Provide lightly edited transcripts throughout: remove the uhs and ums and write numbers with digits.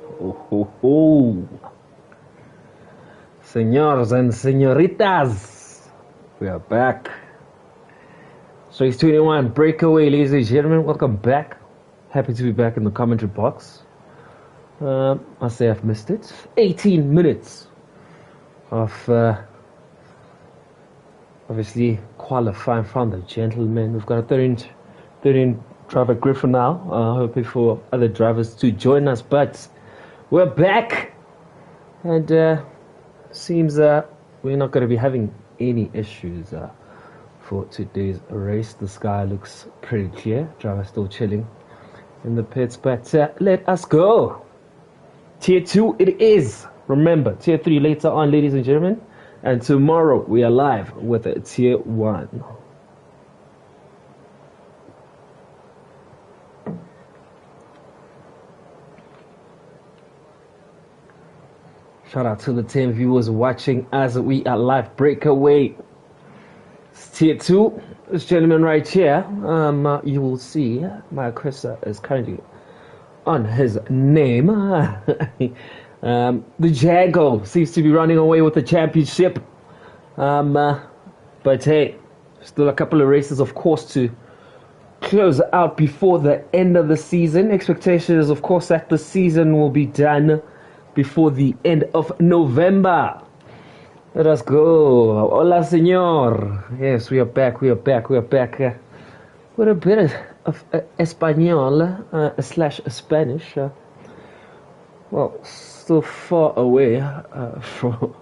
Oh, ho, ho. Senors and senoritas, we are back. Straight 21 Breakaway, ladies and gentlemen, welcome back. Happy to be back in the commentary box. I say I've missed it. 18 minutes of obviously qualifying from the gentlemen. We've got a 13 driver Griffin now, hoping for other drivers to join us, but we're back, and seems we're not going to be having any issues for today's race. The sky looks pretty clear. Driver still chilling in the pits, but let us go. Tier 2 it is. Remember, Tier 3 later on, ladies and gentlemen. And tomorrow we are live with a Tier 1. Shout out to the 10 viewers watching as we are live. Breakaway. It's Tier 2. This gentleman right here, you will see my cursor is currently on his name. The Jago seems to be running away with the championship. But hey, still a couple of races, of course, to close out before the end of the season. Expectation is, of course, that the season will be done before the end of November. Let us go. Hola, senor. Yes, we are back. We are back. We are back. With a bit of Espanol slash Spanish. Well, still far away from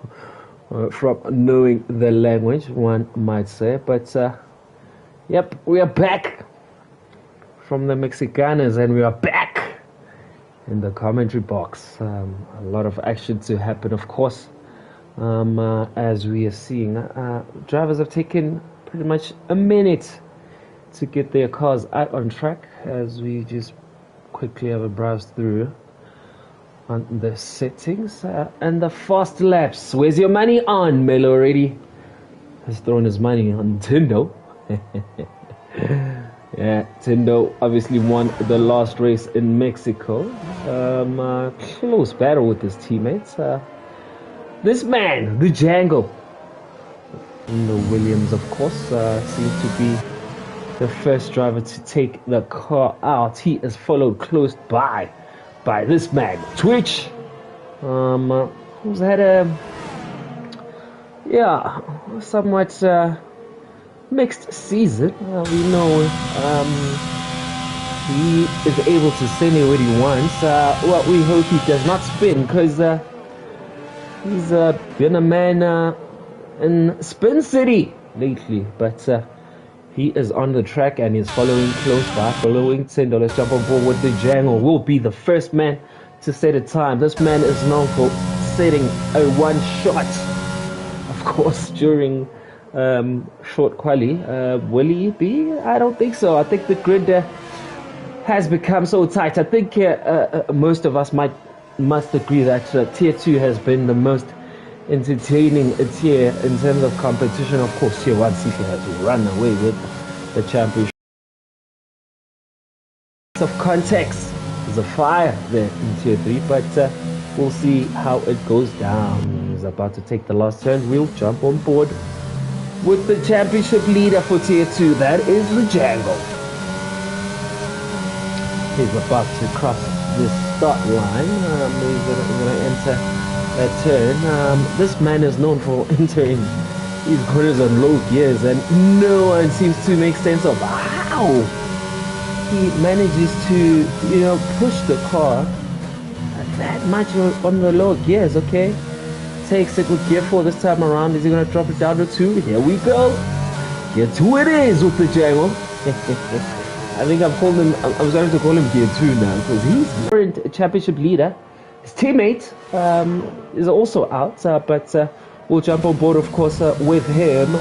knowing the language, one might say. But yep, we are back from the Mexicanos, and we are back in the commentary box. A lot of action to happen, of course. As we are seeing, drivers have taken pretty much a minute to get their cars out on track, as we just quickly have a browse through on the settings and the fast laps. Where's your money on? Melo already has thrown his money on Tindo. Yeah, Tindo obviously won the last race in Mexico. Close battle with his teammates. This man, the Django, the Williams, of course, seems to be the first driver to take the car out. He is followed close by this man, Twitch, who's had a somewhat mixed season. We know he is able to send it what he wants. Well, we hope he does not spin, because he's been a man in Spin City lately, but he is on the track and he's following close by, following $10. Let's jump on board with the Django. Will be the first man to set a time. This man is known for setting a one shot, of course, during short quali. Will he be? I don't think so. I think the grid has become so tight. I think most of us must agree that Tier 2 has been the most entertaining tier in terms of competition. Of course, Tier 1 simply has run away with the championship. Of context, there's a fire there in Tier 3, but we'll see how it goes down. He's about to take the last turn. We'll jump on board with the championship leader for Tier 2. That is the Django. He's about to cross the start line. He's going to enter that turn. This man is known for entering his corners on low gears, and no one seems to make sense of how he manages to, push the car that much on the low gears. Okay, takes it with gear 4 this time around. Is he going to drop it down to 2? Here we go. Gear 2 it is with the Django. I think I'm starting to call him Gear 2 now, because he's the current championship leader. His teammate is also out, but we'll jump on board, of course, with him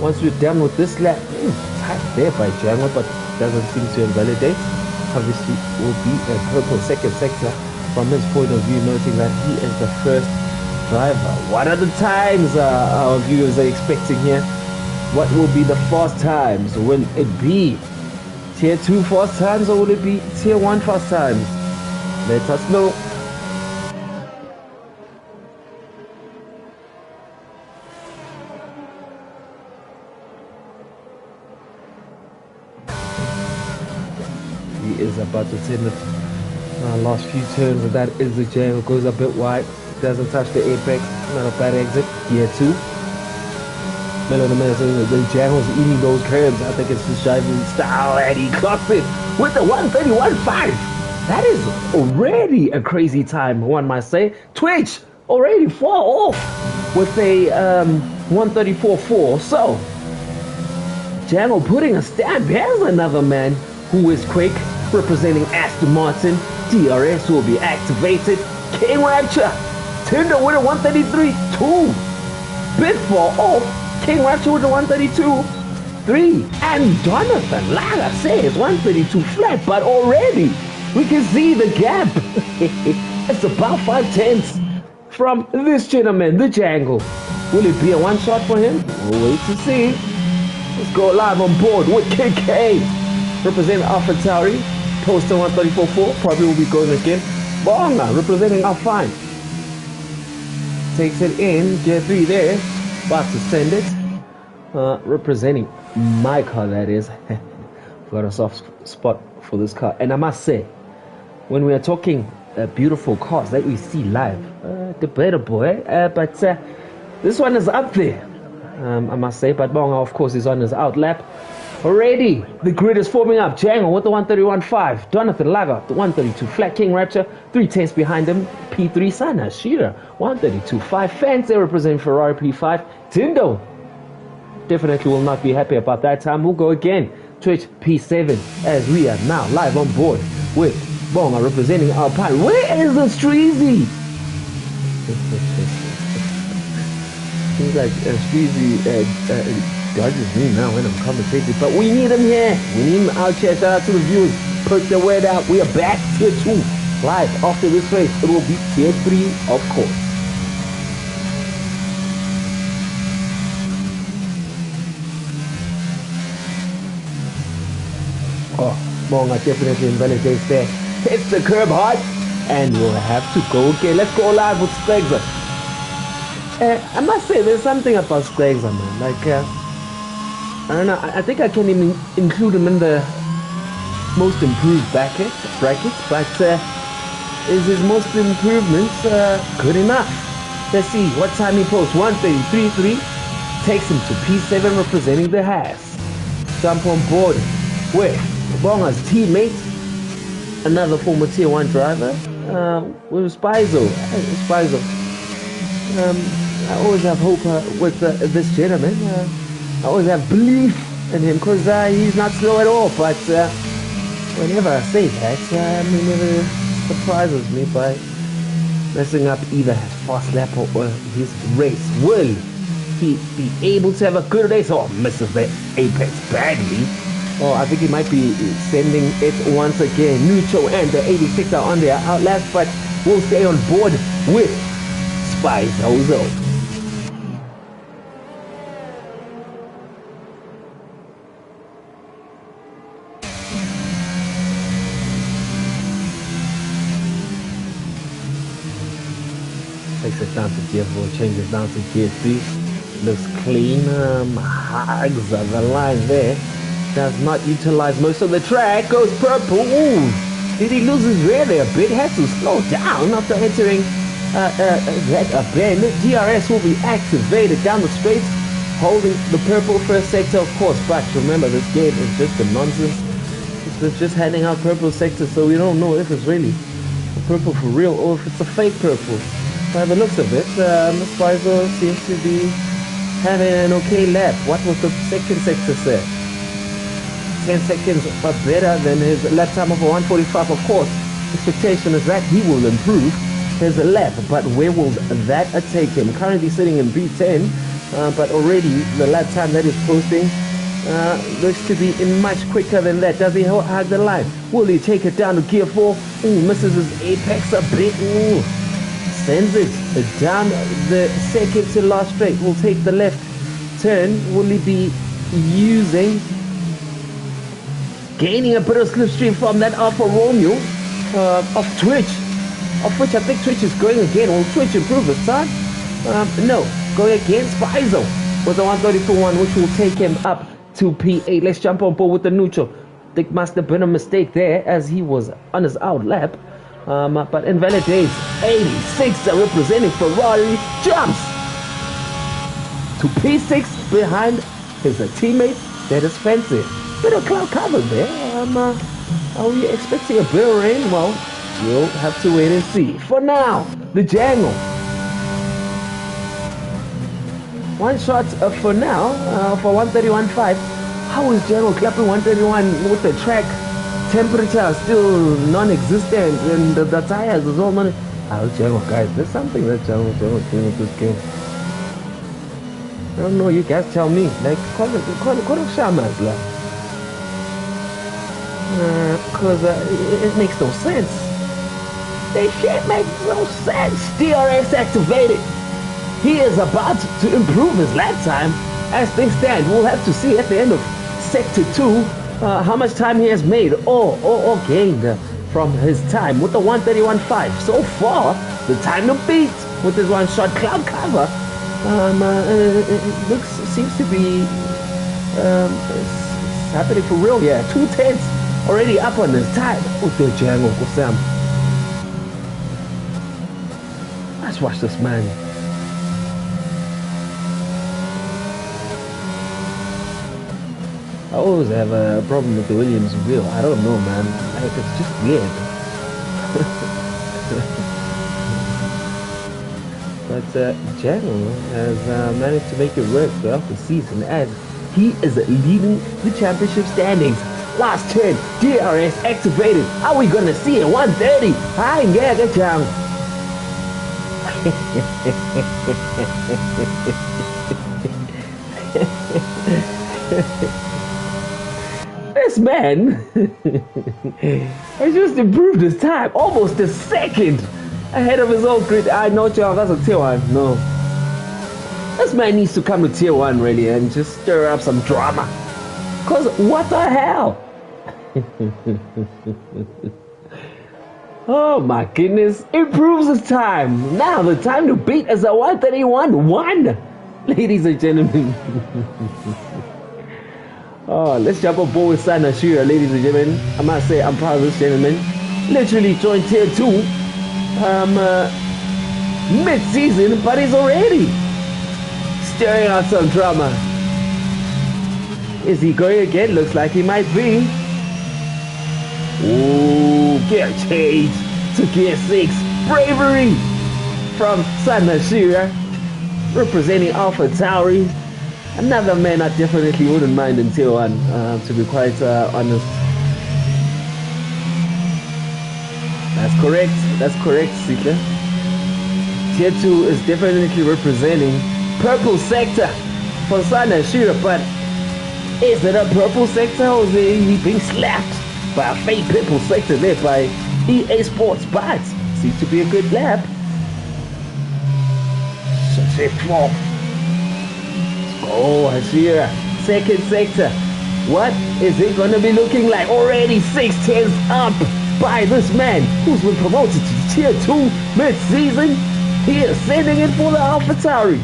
once we're done with this lap. Tight there by Django, but doesn't seem to invalidate. Obviously, will be a purple second sector from his point of view, noting that he is the first driver. What are the times our viewers are expecting here? What will be the fast times? Will it be Tier 2 fast times, or will it be Tier 1 fast times? Let us know. He is about to send it. Last few turns, and that is the jam. It goes a bit wide. Doesn't touch the apex. Not a bad exit. Gear 2. The jam was eating those curbs. I think it's his driving style, and he clocks it with the 131.5. That is already a crazy time, one might say. Twitch already fall off with a 134.4. So, Jango putting a stamp. Here's another man who is quick, representing Aston Martin. DRS will be activated. King Rapture, Tinder with a 133.2. Bit fall off. King Rapture with a 132.3. And Jonathan, like I said, 132 flat, but already we can see the gap. It's about 5/10 from this gentleman, the Jangle. Will it be a one shot for him? We'll wait to see. Let's go live on board with KK. Representing AlphaTauri. Poster 134.4. Probably will be going again. Bonga representing Alpine. Takes it in. Gear 3 there. About to send it. Representing my car, that is. Got a soft spot for this car. And I must say, when we are talking beautiful cars that we see live, debatable, but this one is up there, I must say. But Bonga, of course, is on his outlap. Already, the grid is forming up. Jango with the 131.5. Jonathan Lager, the 132 flat. King Rapture, 3/10 behind him. P3 Sana Shira, 132.5. Fancy representing Ferrari P5. Tindo definitely will not be happy about that time. We'll go again. Twitch P7 as we are now live on board with Bonga representing Alpine. Where is the Streezy? Seems like Streezy dodges me now when I'm commentating, but we need him here. We need him out here. Shout out to the viewers. Put the word out. We are back. Tier 2 live after this race. It will be Tier 3, of course. Oh, Bonga definitely invalidates there. Hits the curb hard, and we'll have to go again. Let's go live with Skegza. I must say, there's something about Skegza, man. Like, I don't know. I think I can even include him in the most improved brackets. But is his most improvements good enough? Let's see what time he posts. 133.3 takes him to P7, representing the Haas. Jump on board with Bonga's teammate, another former Tier 1 driver, with Spizo. Spizo. I always have hope with this gentleman. I always have belief in him because he's not slow at all. But whenever I say that, he never surprises me by messing up either his fast lap or his race. Will he be able to have a good race or misses the apex badly? Oh, I think he might be sending it once again. Nucho and the 86 are on their outlast, but we'll stay on board with Spizo. Takes it down to gear 4, changes down to gear 3. Looks clean. Hugs the line there. Does not utilize most of the track. Goes purple. Ooh. Did he lose his rear there a bit? Has to slow down after entering that bend. DRS will be activated down the straight, holding the purple first sector, of course. But remember, this game is just a nonsense. It's just handing out purple sectors, so we don't know if it's really a purple for real or if it's a fake purple. By the looks of it, Spizo seems to be having an okay lap. What was the second sector say? 10 seconds better than his lap time of 145. Of course, expectation is that he will improve his lap, but where will that take him? Currently sitting in B10, but already the lap time that is posting looks to be in much quicker than that. Does he hug the line? Will he take it down to gear 4? Ooh, misses his apex a bit. Ooh. Sends it down the second to last straight. Will take the left turn. Will he be using, gaining a bit of slipstream from that Alfa Romeo? of Twitch. Of which I think Twitch is going again. Will Twitch improve this time? No. Going against Paizo with the 134-1, which will take him up to P8. Let's jump on board with the neutral. I think must have been a mistake there as he was on his out lap. But invalidates 86 representing Ferrari. Jumps to P6 behind his teammate. That is fancy. Bit of cloud cover there. Are we expecting a bit of rain? Well, we'll have to wait and see. For now, the Jangle. One shot for now for 131.5. How is Jangle clapping 131 with the track temperature still non-existent and the tires is all non? Oh, Jangle, guys, there's something that Jangle doing with this game. I don't know, you guys tell me. Like, call it shamas, like. Because it makes no sense. This shit makes no sense. DRS activated. He is about to improve his lap time. As things stand, we'll have to see at the end of Sector 2 how much time he has made or gained from his time with the 131.5. So far, the time to beat with his one-shot cloud cover seems to be it's happening for real. Yeah, 2/10 already up on his time. Sam. Let's watch this man. I always have a problem with the Williams wheel. I don't know, man. Like, it's just weird. But Django has managed to make it work throughout the season as he is leading the championship standings. Last turn, DRS activated. Are we gonna see it? 130. Hi, yeah, good job. This man has just improved his time almost a second ahead of his old grid. I know, y'all, that's a tier 1. No. This man needs to come to tier 1 really and just stir up some drama. Cause what the hell? Oh my goodness. Improves his time. Now the time to beat is a 131.1. Ladies and gentlemen. Oh, let's jump on board with Sana Shira, ladies and gentlemen. I must say I'm proud of this gentleman. Literally joined tier 2 mid-season, but he's already stirring out some drama. Is he going again? Looks like he might be. Ooh, gear change to gear 6. Bravery from Sana Shira, representing Alpha Tauri. Another man I definitely wouldn't mind in tier 1, to be quite honest. That's correct, Sika. Tier 2 is definitely representing purple sector for Sana Shira, but is it a purple sector or is he being slapped by a fake purple sector there by EA Sports? But seems to be a good lap. Oh, Hashira, second sector. What is it gonna be looking like? Already 6/10 up by this man who's been promoted to tier 2 mid-season. He is sending it for the Alpha Tauri.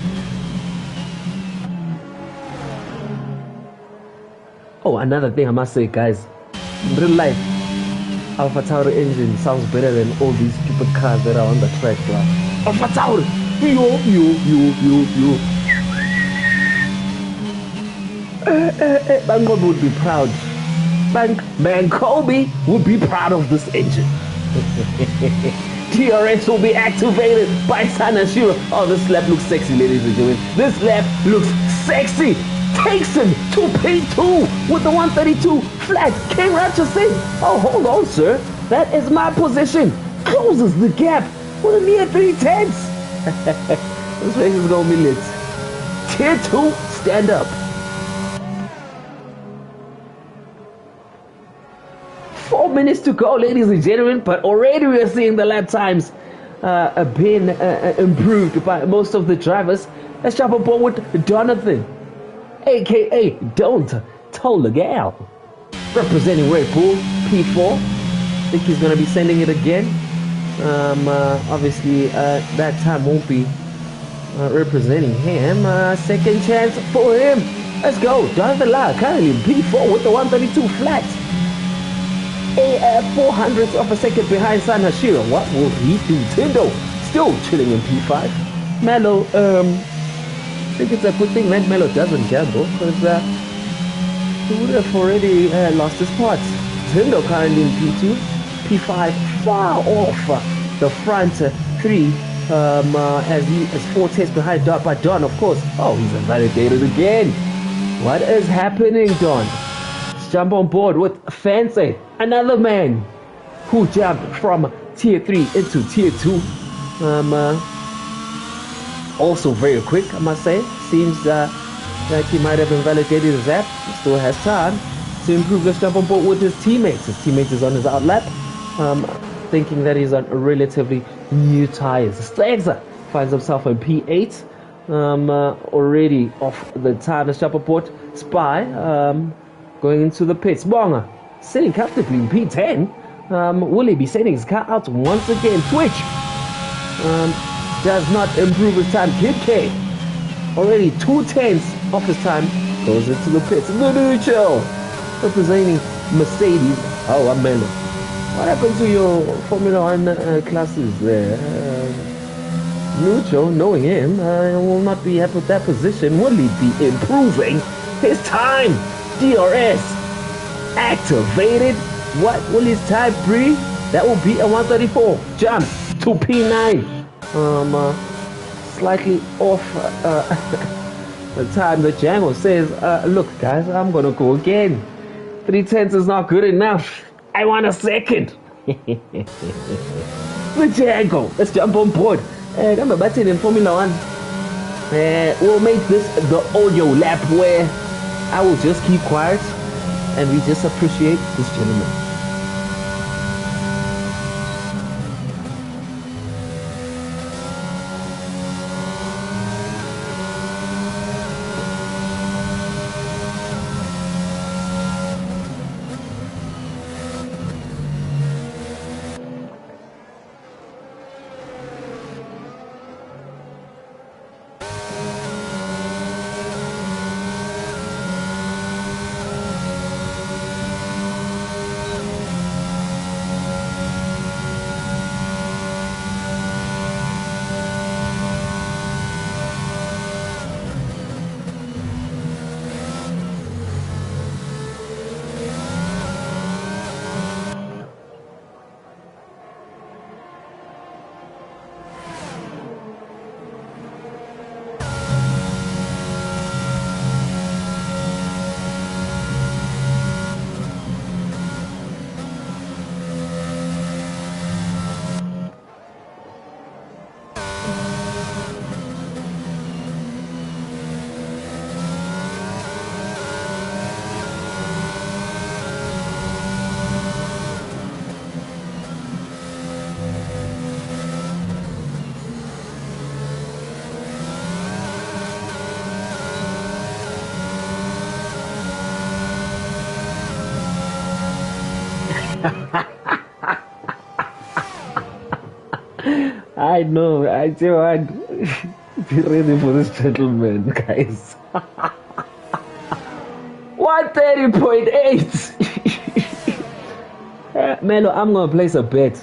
Oh, another thing I must say, guys. In real life, Alpha Tauri engine sounds better than all these stupid cars that are on the track. Alpha Tauri! You. Bangob would be proud. Kobe would be proud of this engine. TRS will be activated by Sana Shira. Oh, this lap looks sexy, ladies and gentlemen. This lap looks sexy. Takes him to P2 with the 132 flat. King Ratchet. Oh, hold on, sir. That is my position. Closes the gap with a near 3/10. This race is gonna be lit. Tier 2, stand up. 4 minutes to go, ladies and gentlemen, but already we are seeing the lap times being improved by most of the drivers. Let's jump on board with Jonathan, aka Don't Tell the Gal, representing Red Bull P4. think he's going to be sending it again. Obviously, that time won't be representing him. Second chance for him. Let's go. Down the line. Currently P4 with the 132 flat. A 400th of a second behind San Hashira. What will he do? Tindo still chilling in P5. Melo, I think it's a good thing that Melo doesn't gamble, because he would have already lost his spots. Tindo currently in P2. P5 far off the front three, as he is 4 tenths behind Don. But Don, of course, oh, he's invalidated again. What is happening, Don? Let's jump on board with Fancy, another man who jumped from tier 3 into tier 2. Also very quick, I must say. Seems like he might have invalidated his app. He still has time to improve. Let's jump on board with his teammates. His teammate is on his outlap, thinking that he's on relatively new tires. Stegzer finds himself in P8, already off the time. Let's jump on board. Spy, going into the pits. Bonga sitting comfortably in P10. Will he be sending his car out once again? Twitch does not improve his time. Kid K, already 2 tenths off his time, goes into the pits. Nucho, representing Mercedes. Oh, Amelo. What happened to your Formula 1 classes there? Nucho, knowing him, will not be happy with that position. Will he be improving his time? DRS activated. What will his time be? That will be a 134. Jump to P9. Slightly off the time that Django says, look guys, I'm gonna go again. 3 tenths is not good enough. I want a second. The Django, let's jump on board. I'm about in Formula 1. We'll make this the audio lap where I will just keep quiet and we just appreciate this gentleman. I know, I tell you what, be ready for this gentleman, guys. 130.8. Melo, I'm gonna place a bet.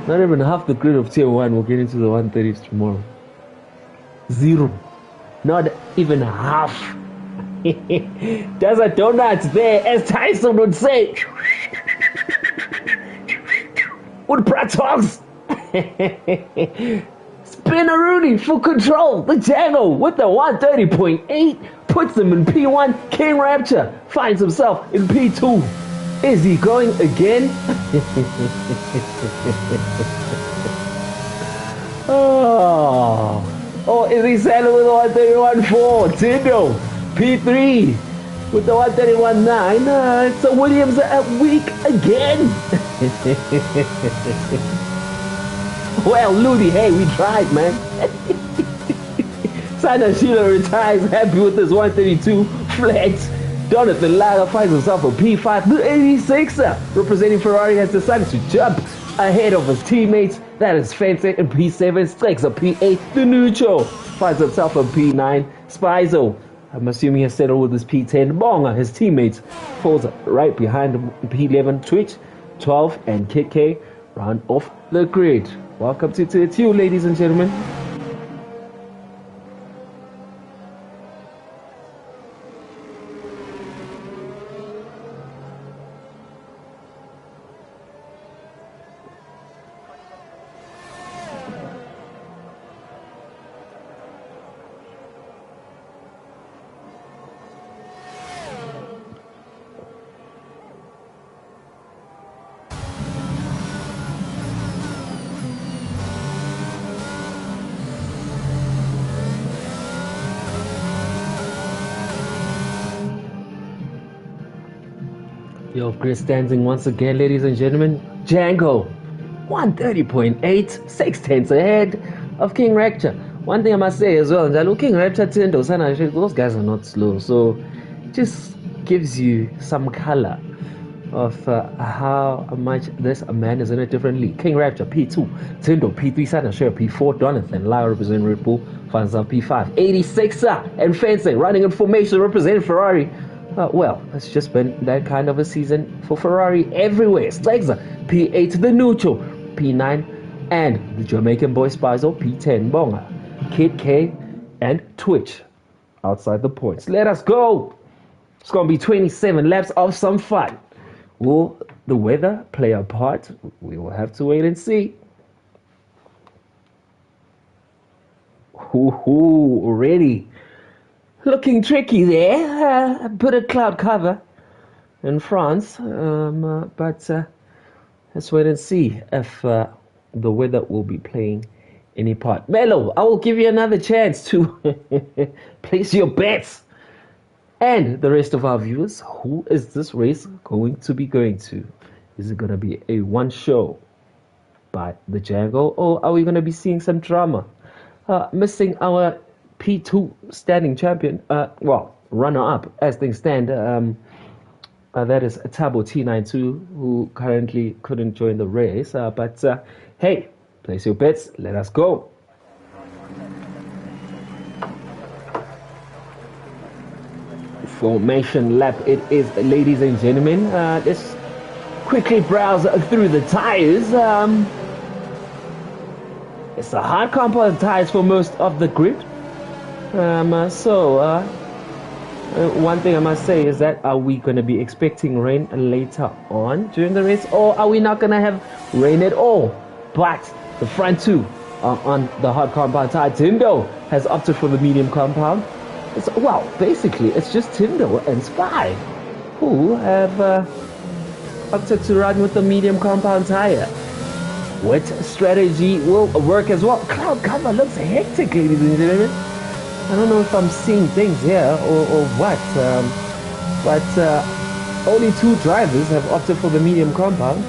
Not even half the grid of tier 1 will get into the 130s tomorrow. 0. Not even half. There's a donut there, as Tyson would say. With Bratox. Spinneroonie for control. The Django with the 130.8 puts him in P1. King Rapture finds himself in P2. Is he going again? Oh, is he selling with the 131.4? Tindo, P3 with the 131.9. So Williams weak again. Well, Ludi, hey, we tried, man. Sana Sheila retires happy with his 132 flat. Jonathan Lager finds himself a P5. The 86er, representing Ferrari, has decided to jump ahead of his teammates. That is Fence and P7. Strikes a P8. The neutral finds himself a P9. Spizo, I'm assuming, has settled with his P10. Bonga, his teammates, falls right behind him. P11. Twitch, 12, and KK round off the grid. Welcome to Tier 2, ladies and gentlemen. Your grid standing once again, ladies and gentlemen. Django, 130.8, 6 tenths ahead of King Rapture. One thing I must say as well, King Rapture, those guys are not slow, so it just gives you some color of how much this man is in a different league. King Rapture, P2, Tindo, P3, Sana Share, P4, Jonathan, Lau representing Red Bull, Fanza, P5, 86er, and Fencing, running in formation, representing Ferrari. Well, it's just been that kind of a season for Ferrari everywhere. Strikes P8, the neutral, P9, and the Jamaican boy Spizo, P10, Bonga, Kid K, and Twitch outside the points. Let us go. It's going to be 27 laps of some fun. Will the weather play a part? We will have to wait and see. Already looking tricky there. Put a cloud cover in France, but let's wait and see if the weather will be playing any part. Melo, I will give you another chance to place your bets. And the rest of our viewers, who is this race going to be going to? Is it going to be a one show by the Django, or are we going to be seeing some drama? Missing our P2 standing champion, runner-up as things stand. That is Tabo T92, who currently couldn't join the race. But hey, place your bets. Let us go. Formation lap it is, ladies and gentlemen. Let's quickly browse through the tires. It's a hard composite tires for most of the grid. One thing I must say is that, are we going to be expecting rain later on during the race, or are we not going to have rain at all? But the front two are on the hard compound tire. Tindo has opted for the medium compound. Basically, it's just Tindo and Spy who have opted to run with the medium compound tire. What strategy will work as well? Cloud cover looks hectic, ladies and gentlemen. I don't know if I'm seeing things here or what, but only 2 drivers have opted for the medium compound.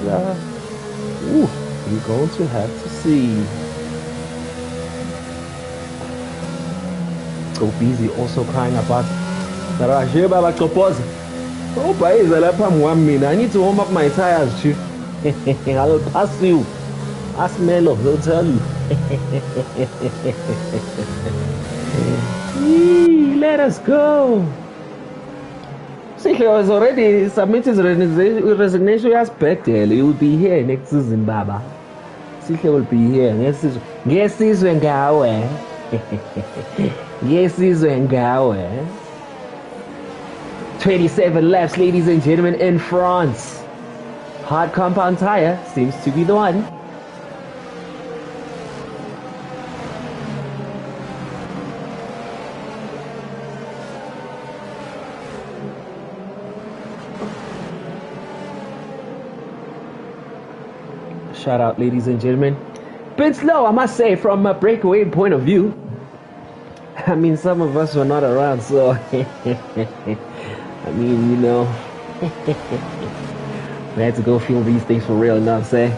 We're going to have to see. So busy also crying about that. I need to warm up my tires too. I'll pass you. Ask Melo, he'll tell you. Let us go. Sihle was already submitted his resignation as Bechtel. He will be here next season, Baba. Sihle will be here. Yes, he's when go. Yes, he's when go. 27 laps, ladies and gentlemen, in France. Hard compound tire seems to be the one. Shout out, ladies and gentlemen. Bit slow, I must say, from a breakaway point of view. I mean, some of us were not around, so I mean, you know, we had to go feel these things for real, you know what I'm saying?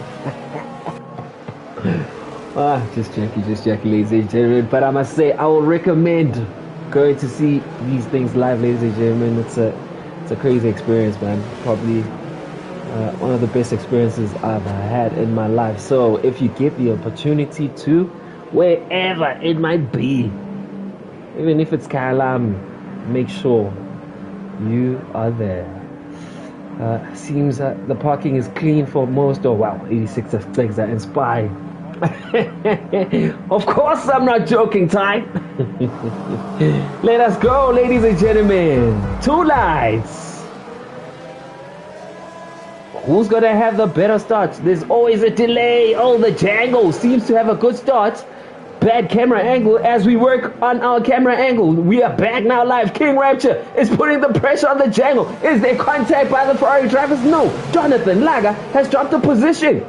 Just joking, ladies and gentlemen. But I must say, I will recommend going to see these things live, ladies and gentlemen. It's a It's a crazy experience, man. Probably one of the best experiences I've had in my life. So if you get the opportunity to, wherever it might be, even if it's Kailam, make sure you are there. Seems that the parking is clean for most. Oh wow, 86 things that inspire. Of course I'm not joking, Ty. Let us go, ladies and gentlemen. 2 lights. Who's gonna have the better start? There's always a delay. Oh, the Django seems to have a good start. Bad camera angle as we work on our camera angle. We are back now live. King Rapture is putting the pressure on the Django. Is there contact by the Ferrari drivers? No. Jonathan Lager has dropped the position.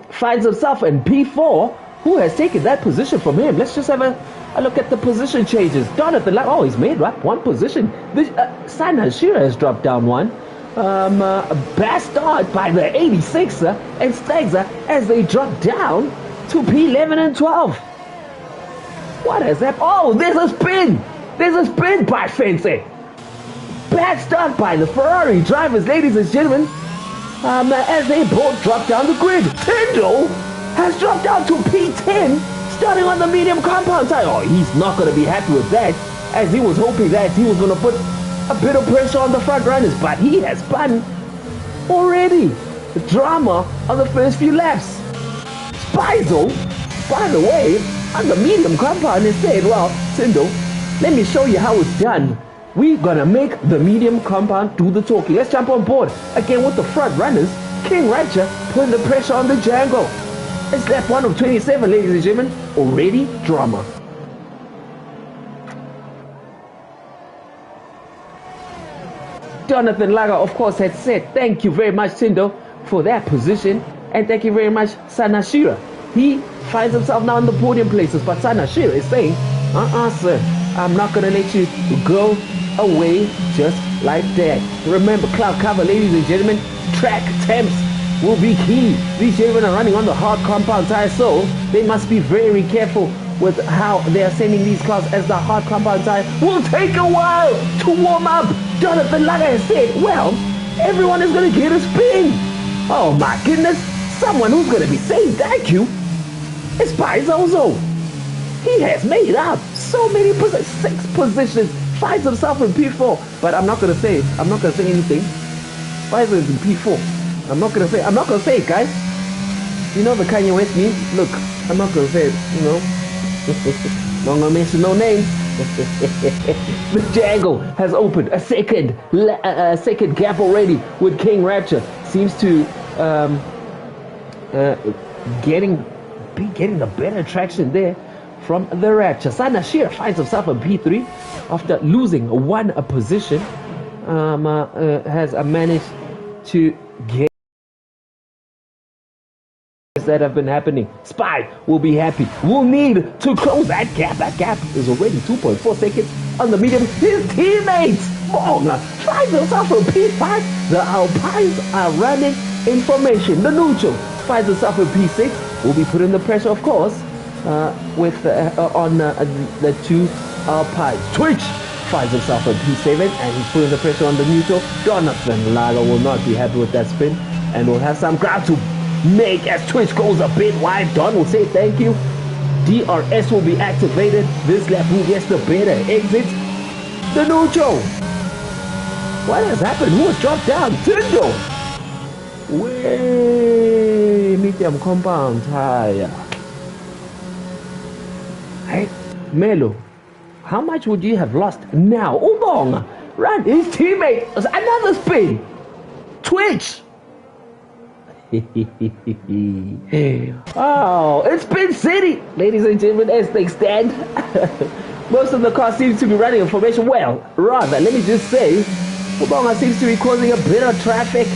Finds himself in P4. Who has taken that position from him? Let's just have a look at the position changes. Jonathan Lager, oh, he's made right 1 position. This Sana Shira has dropped down 1. Bad start by the 86er and Stagser as they drop down to P11 and 12. What is that? Oh, there's a spin. There's a spin by Fence. Bad start by the Ferrari drivers, ladies and gentlemen. As they both drop down the grid. Tendo has dropped down to P10, starting on the medium compound tire. Oh, he's not going to be happy with that, as he was hoping that he was going to put a bit of pressure on the front runners, but he has spun already. The drama on the first few laps. Spizo, by the way, on the medium compound, they said, well, Tendo, let me show you how it's done. We're gonna make the medium compound do the talking. Let's jump on board again with the front runners. King Rapture putting the pressure on the Django. It's lap 1 of 27, ladies and gentlemen. Already drama. Jonathan Lager, of course, had said thank you very much, Tindo, for that position, and thank you very much, Sanashira. He finds himself now in the podium places, but Sanashira is saying, sir, I'm not gonna let you go away just like that. Remember, cloud cover, ladies and gentlemen, track temps will be key. These gentlemen are running on the hard compound tire, so they must be very careful with how they are sending these cars, as the hard compound tire will take a while to warm up. Jonathan Lager has said, well, everyone is going to get a spin. Oh my goodness, someone who's going to be saying thank you is Paizozo. He has made up so many positions, 6 positions, finds himself in P4, but I'm not gonna say anything. Paizo is in P4. I'm not gonna say it, guys. You know the Kanye West meme? Look, I'm not gonna say it, you know. Not gonna mention no names. The Django has opened a second gap already with King Rapture. Seems to getting the better traction there from the Rapture. Sanashir finds himself in P3 after losing 1 position. Has managed to get that have been happening. Spy will be happy. We'll need to close that gap. That gap is already 2.4 seconds on the medium. His teammates finds himself in P5. The Alpines are running information. The neutral finds himself in P6. Will be putting the pressure, of course, on the 2 Alpines. Twitch finds himself in P7 and he's putting the pressure on the neutral. Jonathan Lager will not be happy with that spin and will have some ground to make as Twitch goes a bit wide. Don will say thank you. DRS will be activated. This lap, who gets the better exit? The neutral. What has happened? Who has dropped down? Tindo. Way medium compound tire. Hey, Melo, how much would you have lost now? Ubong, run his teammate. Another spin. Twitch. Oh, it's Pin City, ladies and gentlemen, as they stand. Most of the cars seem to be running in formation. Well, rather, let me just say, Ubonga seems to be causing a bit of traffic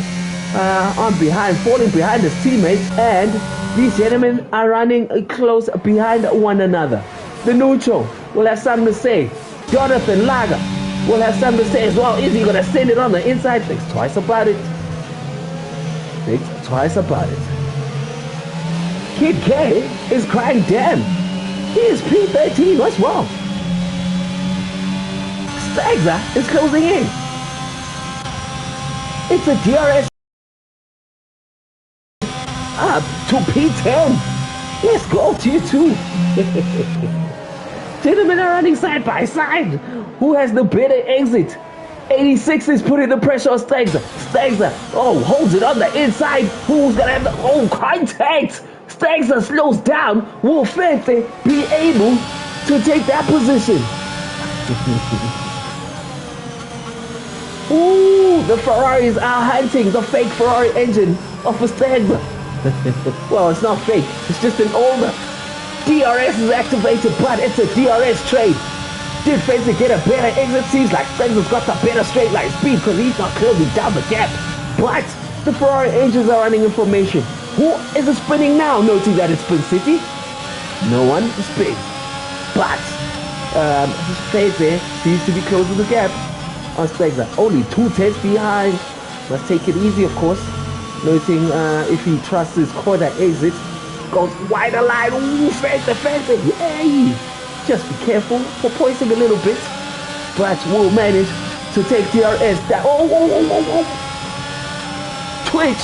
falling behind his teammates, and these gentlemen are running close behind one another. The neutral will have something to say. Jonathan Lager will have something to say as well. Is he going to send it on the inside? Thinks twice about it. Kid K is crying, damn. He is P13. What's wrong? Stagser is closing in. It's a DRS up to P10. Let's go to you too. Gentlemen are running side by side. Who has the better exit? 86 is putting the pressure on Stagser. Stagser, holds it on the inside. Who's gonna have the contact? Stagser slows down. Will Fete be able to take that position? Ooh, the Ferraris are hunting the fake Ferrari engine of a Stagser. Well, it's not fake. It's just an older. DRS is activated, but it's a DRS trade. Did Fencer get a better exit? Seems like Fencer's got the better straight line speed because he's not closing down the gap. But the Ferrari engines are running information. Who is spinning now? Noting that it's Spin City. No one spins. But Fencer seems to be closing the gap on Stagser. Only 2 tenths behind. Must take it easy, of course. Noting if he trusts his corner exit. Goes wider line. Ooh, Fencer. Yay! Just be careful for poising a little bit. But will manage to take DRS down. Twitch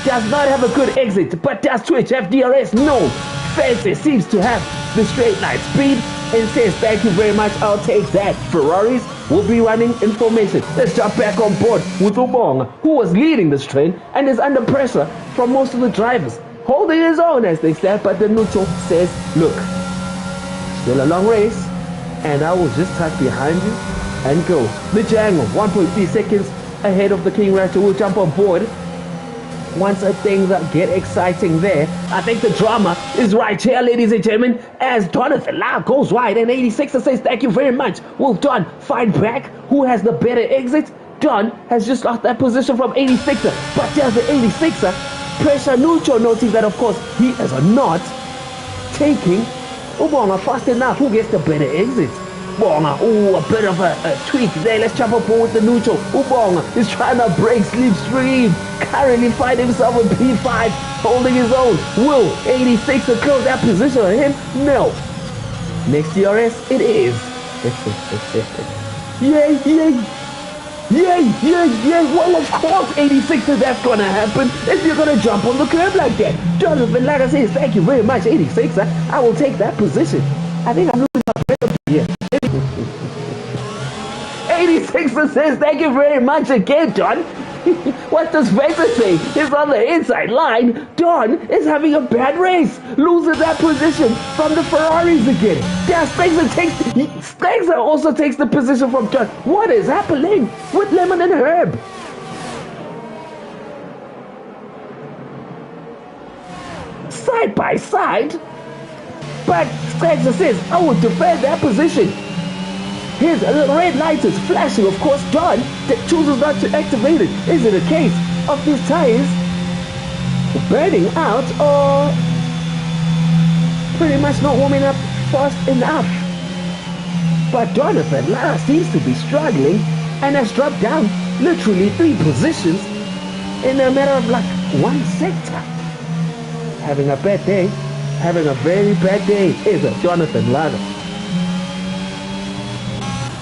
does not have a good exit, but does Twitch have DRS? No. Fancy seems to have the straight line speed and says, thank you very much, I'll take that. Ferraris will be running information. Let's jump back on board with Ubong, who was leading this train and is under pressure from most of the drivers. Holding his own as they stand, but the neutral says, look, still a long race, and I will just tuck behind you and go. The Jangle, 1.3 seconds ahead of the King Raptor, will jump on board. Once things get exciting there, I think the drama is right here, ladies and gentlemen, as Jonathan Lau goes wide, and 86er says, thank you very much. Will Don find back? Who has the better exit? Don has just lost that position from 86er, but there's the 86er pressure neutral, noting that, of course, he is not taking Ubonga fast enough. Who gets the better exit? Ubonga, a bit of a tweak there. Let's jump up with the neutral. Ubonga is trying to break slipstream. Currently find himself in P5, holding his own. Will 86 close that position on him? No. Next DRS, it is. Yay. Well, of course, 86 that's gonna happen if you're gonna jump on the curb like that. Jonathan, like I said, thank you very much, 86. I will take that position. I think I'm losing my breath here. 86 says, thank you very much again, John. What does Spencer say? It's on the inside line. Don is having a bad race, loses that position from the Ferraris again. Yeah, Spencer also takes the position from Don. What is happening with Lemon and Herb? Side by side, but Spencer says, I will defend that position. His red light is flashing, of course. John chooses not to activate it. Is it a case of these tires burning out or pretty much not warming up fast enough? But Jonathan Lara seems to be struggling and has dropped down literally 3 positions in a matter of like 1 sector. Having a bad day, having a very bad day is a Jonathan Lara.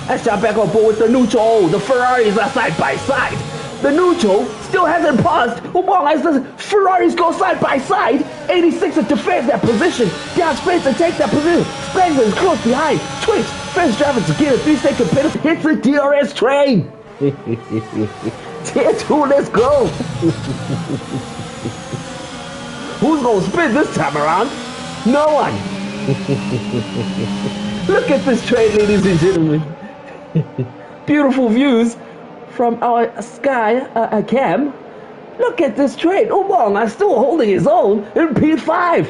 Let's jump back on board with the neutral. The Ferraris are side by side. The neutral still hasn't paused. As the Ferraris go side by side, 86 defends that position. Down Spencer takes that position. Spencer is close behind. Twitch, first driver to get a 3-second penalty. Hits the DRS train. Tier 2, let's go. Who's going to spin this time around? No one. Look at this train, ladies and gentlemen. Beautiful views from our sky cam. Look at this train. Ubong is still holding his own in P5.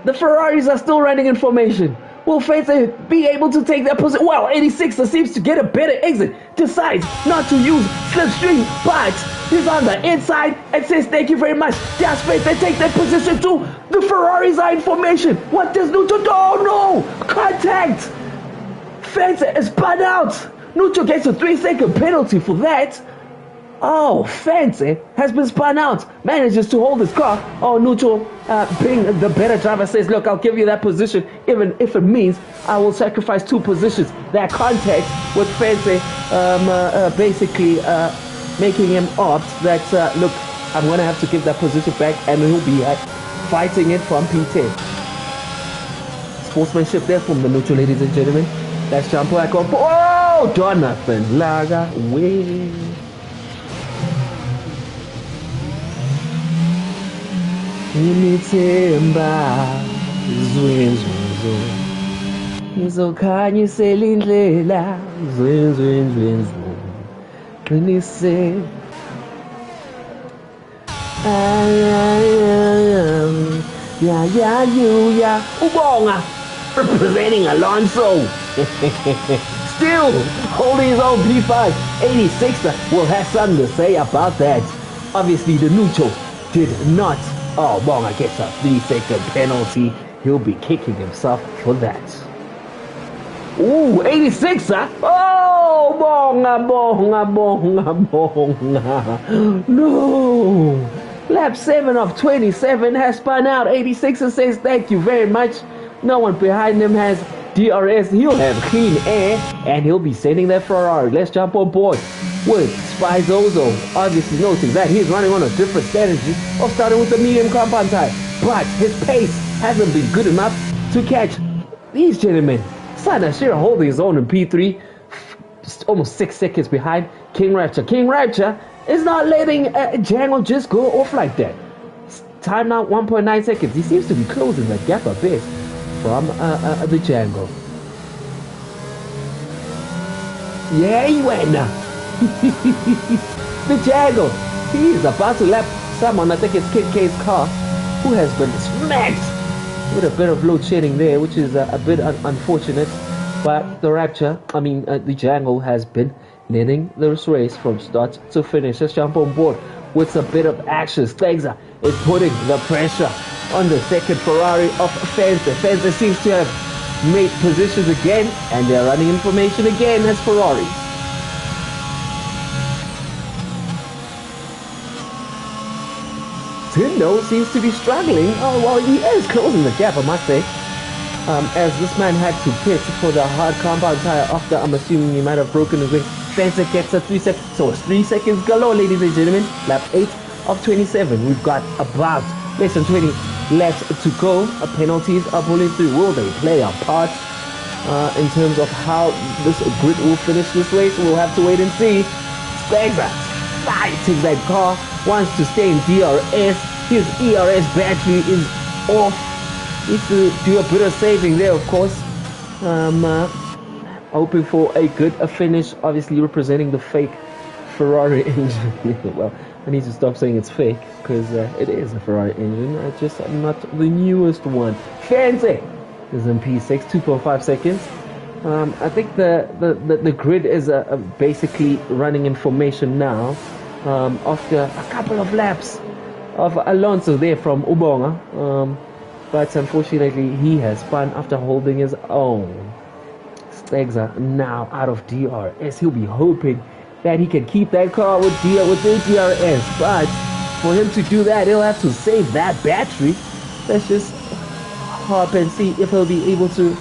The Ferraris are still running in formation. Will Fate be able to take that position? Well, 86 seems to get a better exit. Decides not to use slipstream, but he's on the inside and says thank you very much. Does Fate take that position too? The Ferraris are in formation. What does Nuto do? Oh no! Contact! Fate is spun out. Nuto gets a 3-second penalty for that. Oh, Fancy has been spun out. Manages to hold his car. Oh, neutral. Being the better driver says, look, I'll give you that position, even if it means I will sacrifice 2 positions. That contact with Fancy basically making him opt that, look, I'm going to have to give that position back, and he'll be fighting it from P10. Sportsmanship there from the neutral, ladies and gentlemen. Let's jump back on. Oh, Jonathan Lager wins. Imithemba zwenzwenzo ngizokhanyisela indlela zwenzwenzo qinise ya Ubonga representing Alonso. Still holding his own P5. 86 will have something to say about that. Obviously the neutral did not. Oh, Bonga gets a 3-second penalty. He'll be kicking himself for that. Ooh, 86, huh? Oh, Bonga. No. Lap 7 of 27 has spun out. 86 says thank you very much. No one behind him has DRS. He'll have clean air, and he'll be sending that Ferrari. Let's jump on board with Spizozo, obviously noting that he's running on a different strategy of starting with the medium compound tire, but his pace hasn't been good enough to catch these gentlemen. Sanashira holding his own in P3, almost 6 seconds behind King Rapture. King Rapture is not letting Django just go off like that. Time now 1.9 seconds. He seems to be closing the gap a bit from the Django. Yeah, he went now. The Django, he is about to lap someone, I think it's Kid K's car, who has been smacked with a bit of load shedding there, which is a bit unfortunate. But the the Django has been leading this race from start to finish. Let's jump on board with a bit of action. Stegza is putting the pressure on the second Ferrari of Fencer. Fencer seems to have made positions again, and they're running information again as Ferrari. Tindo seems to be struggling. Oh, well, he is closing the gap, I must say. As this man had to pit for the hard compound tire after, I'm assuming he might have broken his wing. Fencer gets a 3 seconds. So it's 3 seconds galore, ladies and gentlemen. Lap 8 of 27. We've got about less than 20 laps to go. Penalties are pulling through. Will they play a part in terms of how this grid will finish this race? We'll have to wait and see. Spencer fighting that car, wants to stay in DRS. His ERS battery is off. Needs to do a bit of saving there, of course. Hoping for a good finish, obviously representing the fake Ferrari engine. Well, I need to stop saying it's fake, because it is a Ferrari engine, just not the newest one. Fancy is in P6, 2.5 seconds. I think the grid is basically running in formation now, after a couple of laps of Alonso there from Ubonga, but unfortunately he has spun after holding his own. Stegza now out of DRS. He'll be hoping that he can keep that car with their DRS, but for him to do that, he'll have to save that battery. Let's just hop and see if he'll be able to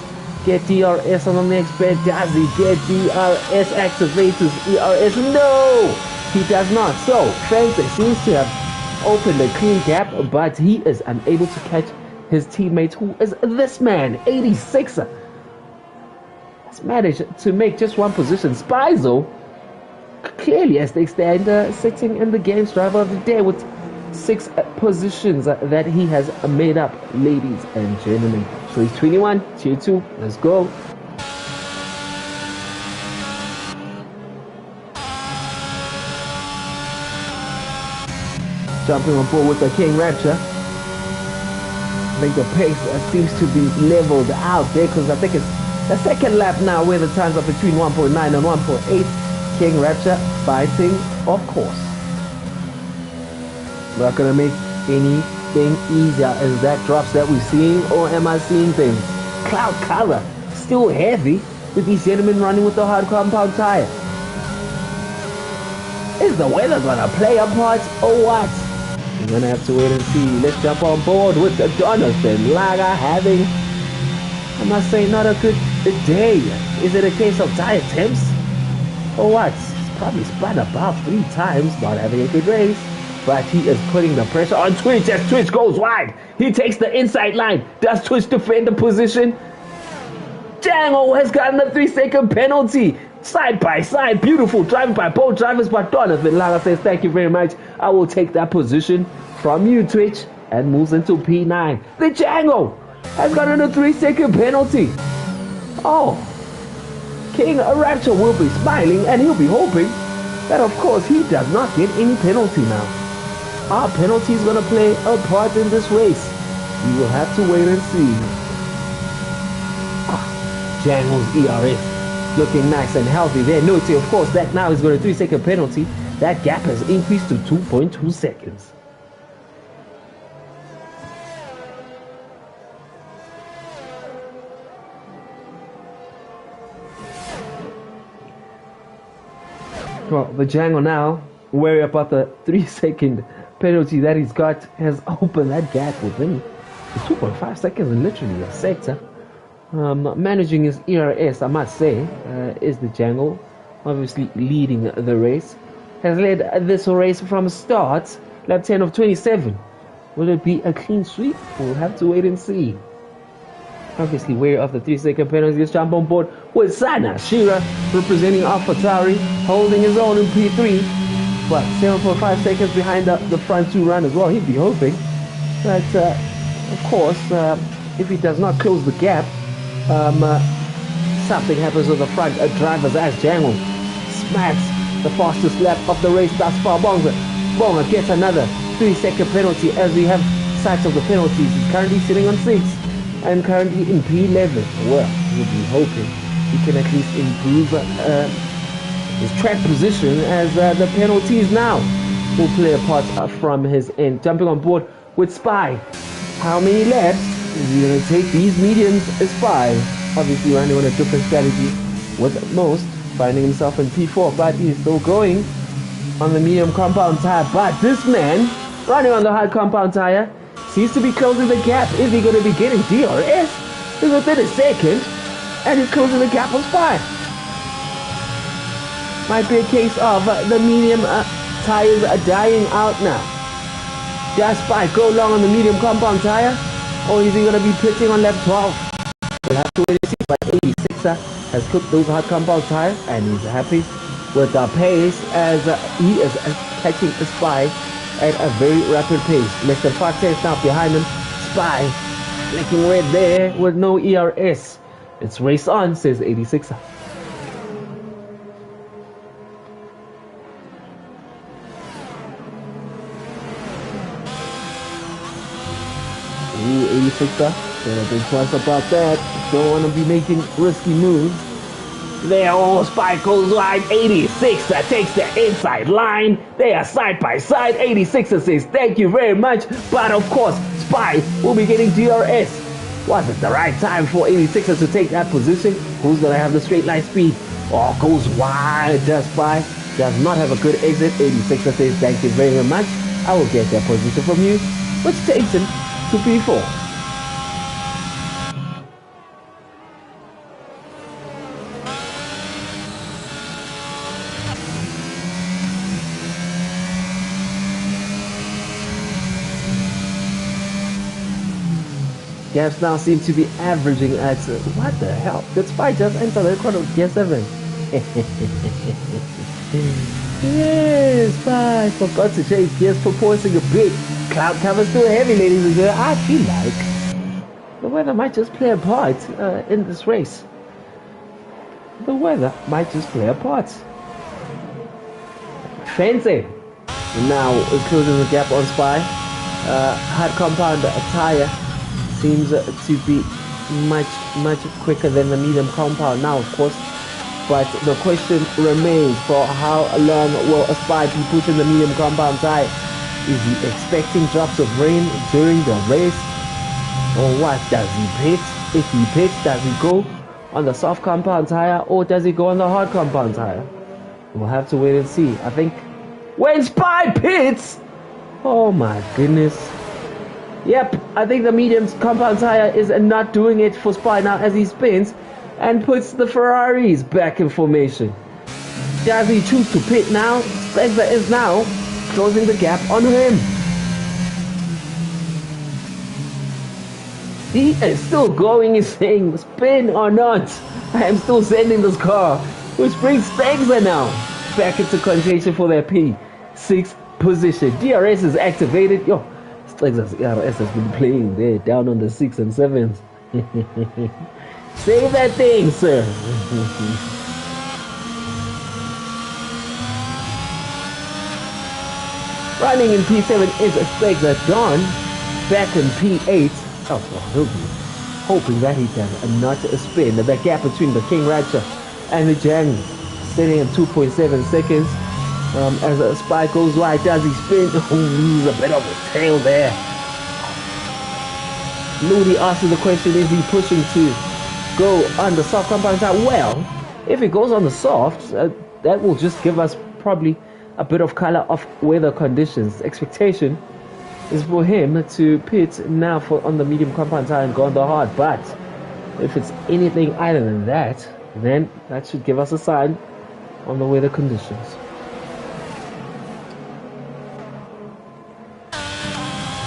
get DRS on the next bend. Does he get DRS activators? ERS? No, he does not. So Fancy seems to have opened a clean gap, but he is unable to catch his teammate, who is this man, 86. Has managed to make just one position. Spizo, clearly as they stand, sitting in the game's driver of the day with 6 positions that he has made up, ladies and gentlemen. So he's 21, tier 2. Let's go. Jumping on board with the King Rapture. I think the pace seems to be leveled out there, because I think it's the second lap now where the times are between 1.9 and 1.8. King Rapture fighting, of course. Not gonna make anything easier as that drops that we're seeing, or am I seeing things? Cloud color still heavy with these gentlemen running with the hard compound tire. Is the weather gonna play a part or what? We're gonna have to wait and see. Let's jump on board with Jonathan Lager having, I must say, not a good day. Is it a case of tired temps or what? He's probably spun about 3 times, not having a good race. But he is putting the pressure on Twitch as Twitch goes wide. He takes the inside line. Does Twitch defend the position? Django has gotten a 3-second penalty. Side by side, beautiful driving by both drivers. But Jonathan Lager says, thank you very much. I will take that position from you, Twitch, and moves into P9. The Django has gotten a 3-second penalty. Oh, King Rapture will be smiling and he'll be hoping that, of course, he does not get any penalty now. Are penalties going to play a part in this race? We will have to wait and see. Django's ERS looking nice and healthy there. Noting, of course, that now he's got a 3-second penalty. That gap has increased to 2.2 seconds. Well, the Django now, worry about the 3-second penalty that he's got, has opened that gap within 2.5 seconds in literally a sector. Managing his ERS, I must say, is the Django, obviously leading the race. Has led this race from start, lap 10 of 27. Will it be a clean sweep? We'll have to wait and see. Obviously, wary of the 3-second penalty. Let's jump on board with Sana Shira, representing AlphaTauri, holding his own in P3. But 7.5 seconds behind the front 2 runners. Well, he'd be hoping that, of course, if he does not close the gap, something happens with the front drivers as Django smacks the fastest lap of the race thus far. Bonga gets another 3-second penalty as we have sight of the penalties. He's currently sitting on 6 and currently in P11. Well, we'll be hoping he can at least improve his track position as the penalties now will play a part from his end. Jumping on board with Spy. How many laps is he going to take these mediums? Spy obviously running on a different strategy with most, finding himself in P4, but he's still going on the medium compound tire. But this man running on the hard compound tire seems to be closing the gap. Is he going to be getting DRS? He's within a second and he's closing the gap on Spy. Might be a case of the medium tires are dying out now. Does Spy go long on the medium compound tire, or is he going to be pitting on lap 12? We'll have to wait and see. But 86er has cooked those hard compound tires and he's happy with the pace as he is catching the Spy at a very rapid pace. Less than 5 tenths now behind him. Spy flicking red there with no ERS. It's race on, says 86er. 86er, gonna think twice about that. Don't want to be making risky moves. There, Spy goes wide. 86er takes the inside line. They are side by side. 86er says thank you very much. But of course, Spy will be getting DRS. Was it the right time for 86er to take that position? Who's gonna have the straight line speed? Oh, goes wide. Does Spy does not have a good exit. 86er says thank you very much. I will get that position from you, which takes him to P4. Gaps now seem to be averaging at what the hell? Did Spy just enter the record of Gear 7? Yes, Spy forgot to change gears, proposing a bit. Cloud cover still heavy, ladies and gentlemen. I feel like the weather might just play a part in this race. The weather might just play a part. Fancy now is closing the gap on Spy. Hard compound tire seems to be much quicker than the medium compound now, of course. But the question remains, for how long will a Spy be pushing the medium compound tire? Is he expecting drops of rain during the race? Or what? Does he pit? If he pits, does he go on the soft compound tire or does he go on the hard compound tire? We'll have to wait and see. I think When Spy pits! Oh my goodness. Yep, I think the medium compound tire is not doing it for Spy now as he spins and puts the Ferraris back in formation. Does he choose to pit now? Spencer is now closing the gap on him. He is still going and saying, spin or not, I am still sending this car. Which brings Spencer now back into contention for their P6 position. DRS is activated. Yo, Spencer's DRS has been playing there down on the 6 and 7s. Save that thing, sir. Running in P7 is Spencer. John back in P8. Oh, well, he'll be hoping that he does not spin. The gap between the King Rancher and the Jang sitting at 2.7 seconds. As a Spy goes wide, does he spin? Loses a bit of his tail there. Moody asks the question, is he pushing to go on the soft compound tire? Well, if he goes on the soft, that will just give us probably a bit of color of weather conditions. Expectation is for him to pit now on the medium compound tire and go on the hard. But if it's anything other than that, then that should give us a sign on the weather conditions.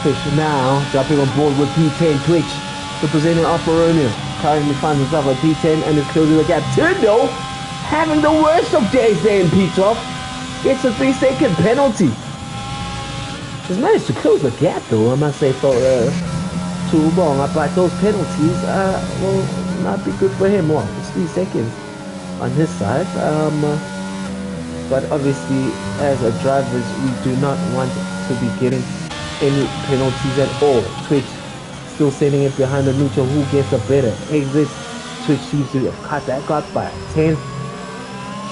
Twitch now jumping on board with P10. Twitch representing Alfa Romeo currently finds himself at P10 and is closing the gap. Turno having the worst of days there in P12 gets a 3-second penalty. He's managed to close the gap though, I must say, for too long. But those penalties will not be good for him. Well, it's 3 seconds on his side. But obviously, as a drivers, we do not want to be getting any penalties at all. Twitch still sending it behind the neutral. Who gets a better exit? Twitch seems to have cut that cut by 10.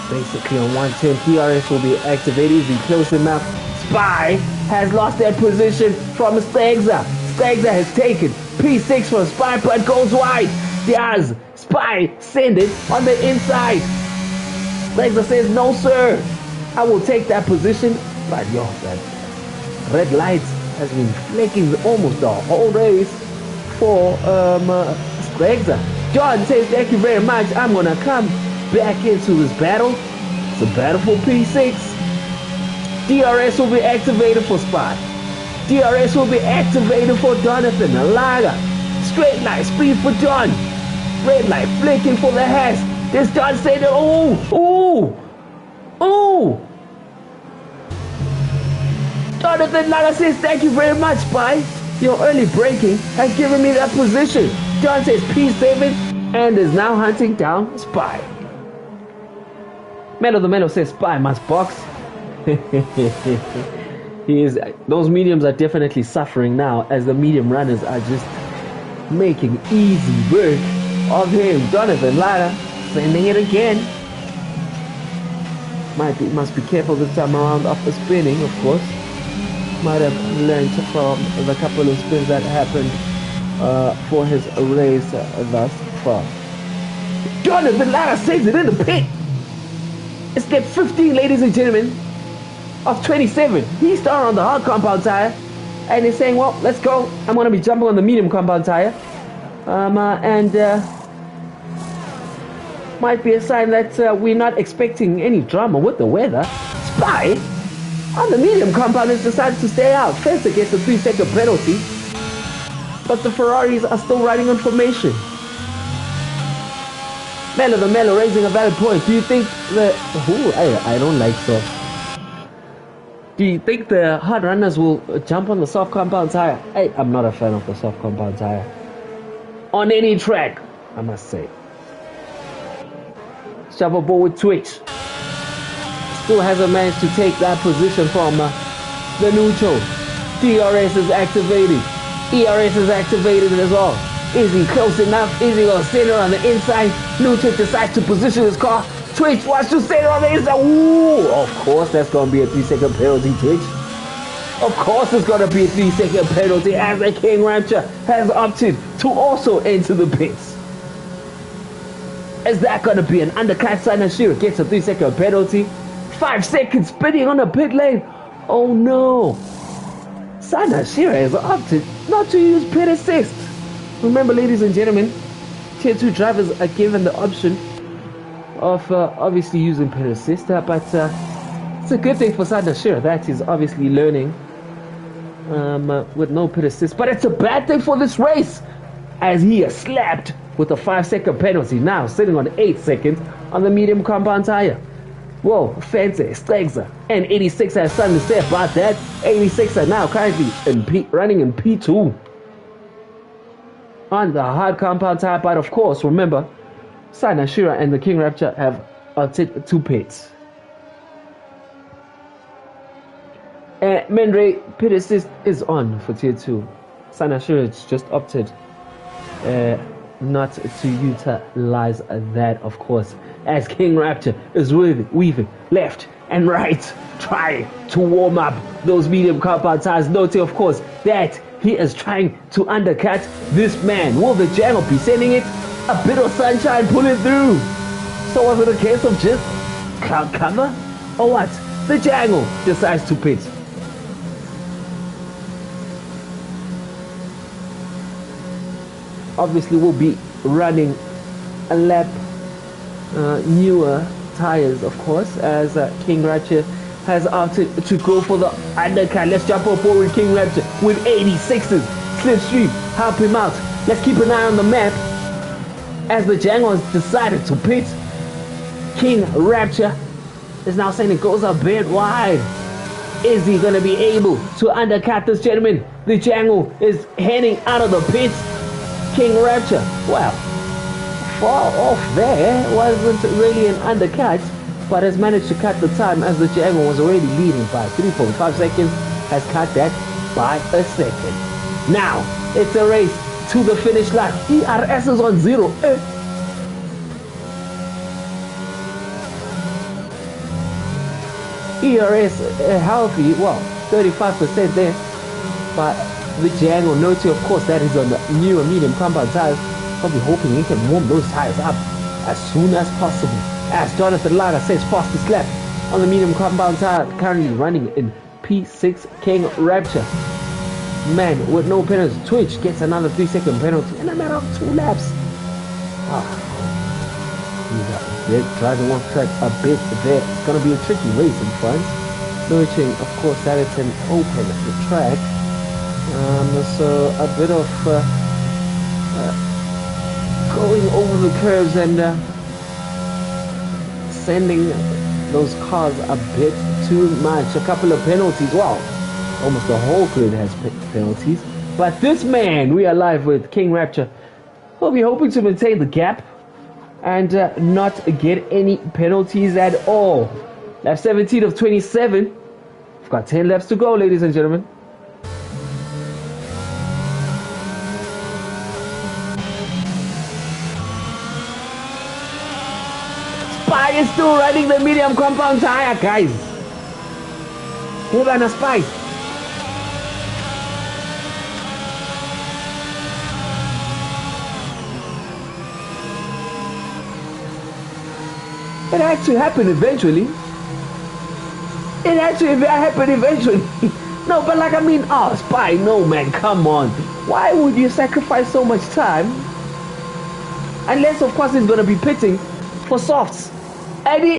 Basically on 110. DRS will be activated. Is he close enough? Spy has lost that position from Spencer. Spencer has taken P6 from Spy, but goes wide. Does Spy send it on the inside? Spencer says, no sir, I will take that position. But yo, that red light has been flicking almost the whole race for Spencer. John says, thank you very much. I'm gonna come back into this battle. It's a battle for P6. DRS will be activated for Spy. DRS will be activated for Jonathan Alaga. Straight line speed for John. Red light flicking for the Haas. This John said, oh, Jonathan Alaga says, thank you very much, Spy. Your early braking has given me that position. John says P7 and is now hunting down Spy. Melo the Melo says Spy must box. Those mediums are definitely suffering now as the medium runners are just making easy work of him. Jonathan Lara sending it again. Must be careful this time around after spinning, of course. Might have learned from the couple of spins that happened for his race thus far. Jonathan Lara saves it in the pit. It's step 15, ladies and gentlemen, of 27. He's starting on the hard compound tire and he's saying, well, let's go. I'm going to be jumping on the medium compound tire. Might be a sign that we're not expecting any drama with the weather. Spy on the medium compound has decided to stay out. Fencer gets a 3-second penalty, but the Ferraris are still riding on formation. Melo the Melo raising a valid point. Do you think I don't like so. Do you think the hard runners will jump on the soft compound tire? I'm not a fan of the soft compound tire on any track, I must say. Jump aboard with Twitch. Still hasn't managed to take that position from the neutral. DRS is activated. ERS is activated as well. Is he close enough? Is he going to center on the inside? Neutral decides to position his car. Twitch wants to center on the inside. Ooh, of course that's going to be a 3-second penalty, Twitch. Of course it's going to be a 3-second penalty as the King Rancher has opted to also enter the pits. Is that going to be an undercut? Sanashiro gets a 3-second penalty. 5 seconds spinning on the pit lane. Oh no. Sana Shira has opted not to use pit assist. Remember, ladies and gentlemen, Tier 2 drivers are given the option of obviously using pit assist, but it's a good thing for Sana Shira that he's obviously learning with no pit assist. But it's a bad thing for this race, as he is slapped with a 5-second penalty, now sitting on 8 seconds on the medium compound tire. Whoa, fancy, Stegzer, and 86 has something to say about that. 86 are now currently running in P2 on the hard compound tire, but of course, remember, Sana Shira and the King Rapture have opted to pits. And Mendre, pit assist is on for Tier 2. Sana Shira just opted not to utilize that, of course, as King Rapture is weaving left and right, trying to warm up those medium compound tires, noting, of course, that he is trying to undercut this man. Will the Jangle be sending it a bit of sunshine pulling through? So was it a case of just cloud cover, or what? The Jangle decides to pit. Obviously, we'll be running a lap newer tires, of course, as King Rapture has opted to go for the undercut. Let's jump on board with King Rapture with 86s. Slipstream, help him out. Let's keep an eye on the map as the Jangle has decided to pit. King Rapture is now saying it goes a bit wide. Is he going to be able to undercut this gentleman? The Jangle is heading out of the pits. King Rapture, well, far off there, wasn't really an undercut, but has managed to cut the time as the Jangle was already leading by 3.5 seconds, has cut that by a second. Now, it's a race to the finish line. ERS is on 0. ERS healthy, well, 35% there, but the Jangle, noting of course that is on the newer medium compound tires. I'll be hoping he can warm those tires up as soon as possible. As Jonathan Lager says, fastest lap on the medium compound tire, currently running in P6. King Rapture, man with no penalty. Twitch gets another 3-second penalty in a matter of 2 laps. He's driving off track a bit there. It's going to be a tricky race in front, noting of course that it's an open track. So a bit of going over the curves and sending those cars a bit too much. A couple of penalties. Wow, almost the whole grid has penalties. But this man, we are live with King Rapture, will be hoping to maintain the gap and not get any penalties at all. Lap 17 of 27. We've got 10 laps to go, ladies and gentlemen. Spy is still riding the medium compound tire, guys. Hold on, a Spy. It actually happened eventually. It actually happened eventually. No, but like, I mean, oh, Spy, no, man, come on. Why would you sacrifice so much time? Unless, of course, he's going to be pitting for softs. And he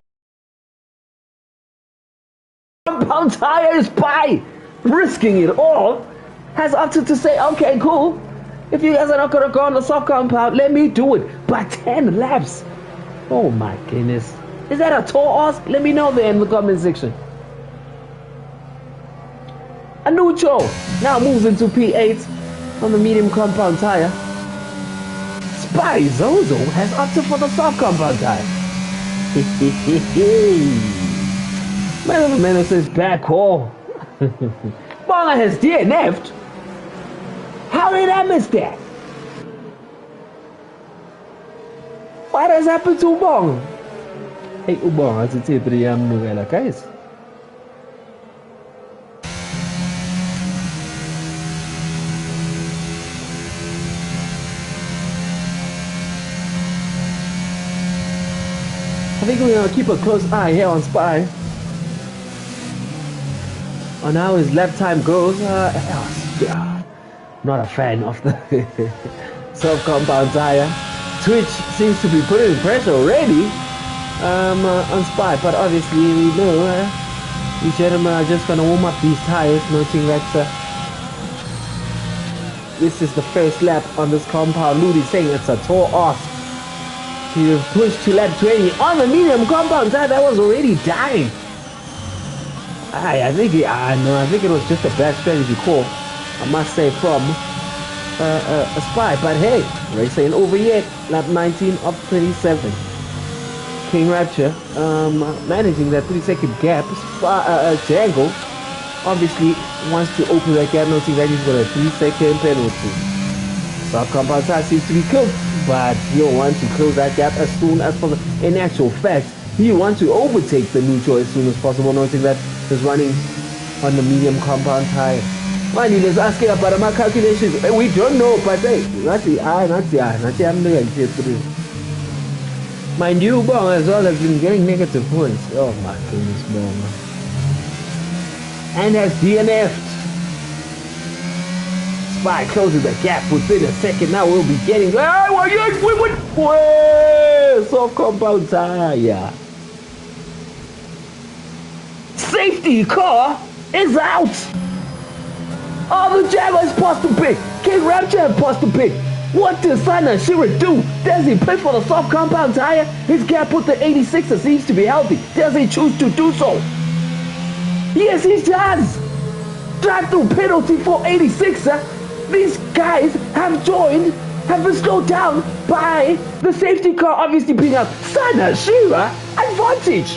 compound tire Spy, risking it all, has opted to say, okay, cool. If you guys are not going to go on the soft compound, let me do it. But 10 laps. Oh, my goodness. Is that a tall ask? Let me know there in the comment section. Anucho now moves into P8 on the medium compound tire. Spy Zozo has opted for the soft compound tire. Man of the Menace is back call. Bonga has DNF'd. How did I miss that? What has happened to Bonga? Hey, Ubonga, it's a Mugela, guys. I think we're gonna keep a close eye here on Spy. on how his lap time goes. Yeah, not a fan of the self-compound tire. Twitch seems to be putting pressure already on Spy, but obviously we know these gentlemen are just going to warm up these tires, noting that this is the first lap on this compound. Ludi's saying it's a tall ask. He pushed to lap 20 on the medium compound tire that was already dying. I think it was just a bad strategy call, I must say, from a Spy. But hey, race ain't over yet. Lap 19 of 27. King Rapture managing that 3-second gap. Django obviously wants to open that gap, noting that he's got a 3-second penalty. South Compound Tire seems to be cooked, but he'll want to close that gap as soon as possible. In actual fact, he wants to overtake the neutral as soon as possible, noting that he's running on the medium compound tire. Money, let's ask you about my calculations. We don't know, but hey, mind you, Bong as well has been getting negative points. Oh my goodness, Bong. And has DNF'd. Spy closes the gap within a second. Now we'll be getting. Soft compound tire. Safety car is out. Oh, the Jaguar is past the pit. King Rapture is past the pit. What does Sana Shira do? Does he pit for the soft compound tire? His gap with the 86er seems to be healthy. Does he choose to do so? Yes, he does. Drive-through penalty for 86er. These guys have been slowed down by the safety car obviously being out. Sana Shira advantage.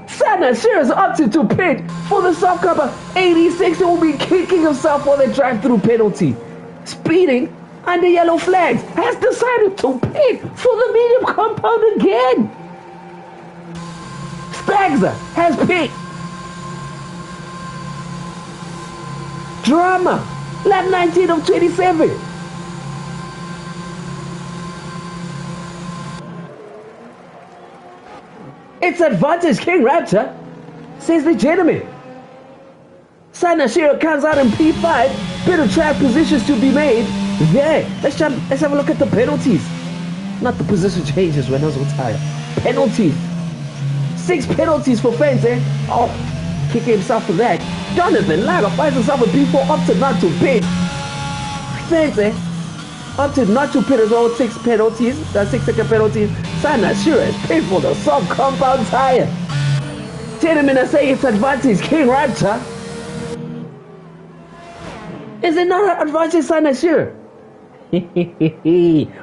Sana Shira's opted to pit for the soft cover. 86 will be kicking himself for the drive-through penalty. Speeding under yellow flags has decided to pit for the medium compound again. Spagza has pit. Drama. Lap 19 of 27. It's advantage King Rapture, says the gentleman. Sana Shira comes out in P5. Bit of track positions to be made. There. Let's have a look at the penalties. Not the position changes when I was tired. Penalties. 6 penalties for fans, eh? Oh, kicking himself for that. Jonathan Lager finds himself a P4, opted not to pit. Fans, eh? Opted not to pit as well. 6 penalties. 6-second penalties. Sana Shira is paid for the soft compound tire. Gentlemen, I say it's advantage King Rapture. Is it not advantage Sana Shira?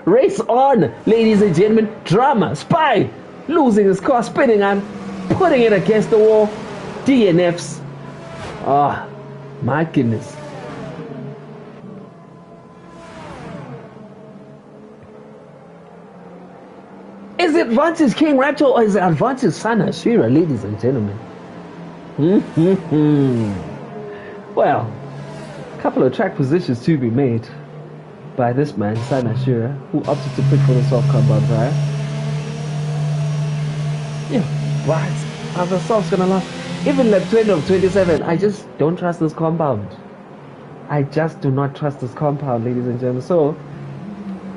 Race on, ladies and gentlemen. Drama. Spy losing his car, spinning and putting it against the wall. DNFs. Ah, my goodness. Is it advantage King Rapture or is it advantage Sana Shira, ladies and gentlemen? Well, a couple of track positions to be made by this man, Sana Shira, who opted to pit for the soft compound tire. Yeah, but are the softs gonna last? Even lap 20 of 27, I just don't trust this compound. I just do not trust this compound, ladies and gentlemen. So,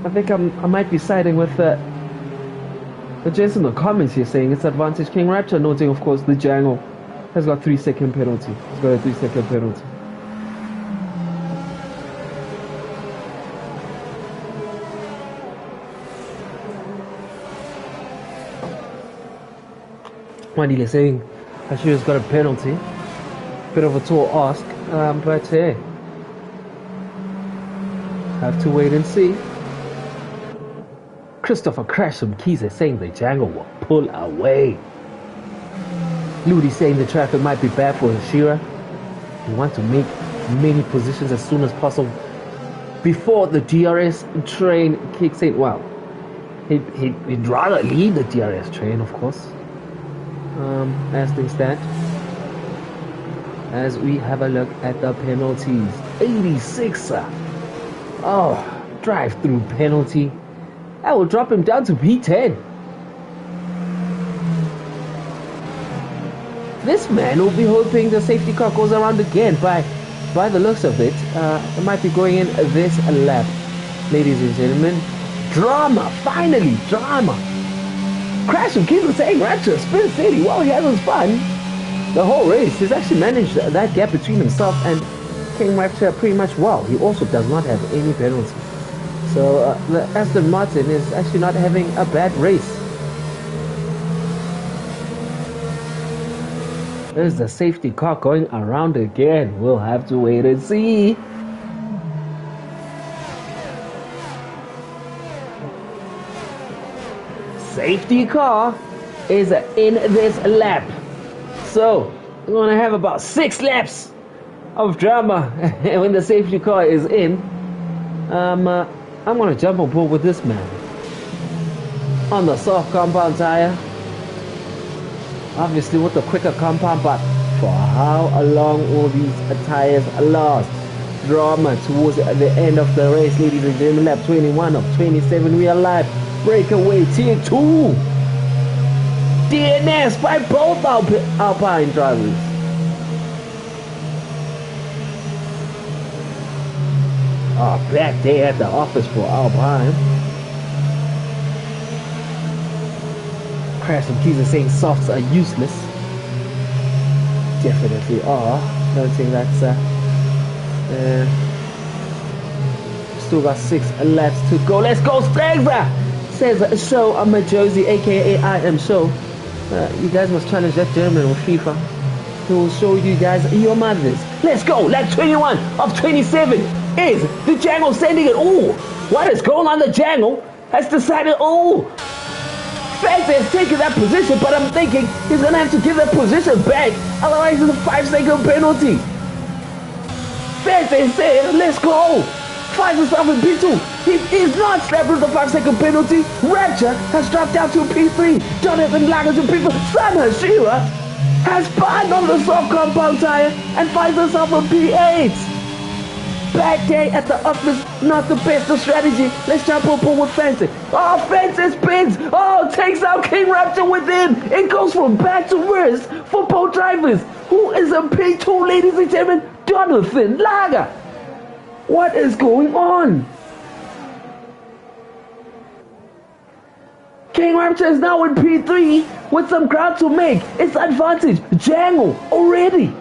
I think I might be siding with the gents in the comments here saying it's advantage King Rapture, noting of course the Django has got 3-second penalty. He's got a 3-second penalty. Mandile saying Ashira's got a penalty. Bit of a tall ask, but hey, have to wait and see. Christopher Crash from Keys is saying the Django will pull away. Ludi saying the traffic might be bad for Ashira. We want to make many positions as soon as possible before the DRS train kicks in. Well, he'd rather lead the DRS train, of course. As things stand, as we have a look at the penalties. 86er. Oh, drive-through penalty. That will drop him down to P10. This man will be hoping the safety car goes around again. By the looks of it, it might be going in this lap. Ladies and gentlemen, drama, finally, drama. Crash and keep saying Rapture, Spirit City, while he has his fun. The whole race, he's actually managed that gap between himself and King Rapture pretty much well. He also does not have any penalty. So the Aston Martin is actually not having a bad race. There's the safety car going around again. We'll have to wait and see. Safety car is in this lap. So we're going to have about 6 laps of drama when the safety car is in. I'm going to jump on board with this man on the soft compound tire. Obviously with the quicker compound, but for how long will these tires last? Drama towards the end of the race, ladies and gentlemen. Lap 21 of 27, we are live. Breakaway Tier 2. DNS by both Alpine drivers. Back there at the office for Alpine. Crash and Keys are saying softs are useless. Definitely are. Don't think that's still got 6 laps to go. Let's go, Stagger! Says Show. I'm a Josie, aka I am Show. You guys must challenge that German with FIFA. He will show you guys your mothers. Let's go! Lap 21 of 27 is the Jangle sending it. Oh, what is going on? The Jangle has decided. Oh, Fence has taken that position, but I'm thinking he's gonna have to give that position back, otherwise it's a 5-second penalty. Fence has said, let's go. Finds himself in P2. He is not slapped with the 5-second penalty. Rapture has dropped down to P3. Jonathan Lager to P4. Sana Shira has spun on the soft compound tire and finds herself a P8. Bad day at the office, not the best of strategy. Let's jump up with Fences. Oh, Fences spins. Oh, takes out King Rapture with him. It goes from bad to worse for both drivers. Who is a P2, ladies and gentlemen? Jonathan Lager. What is going on? King Rapture is now in P3 with some ground to make. It's advantage. Jangle already.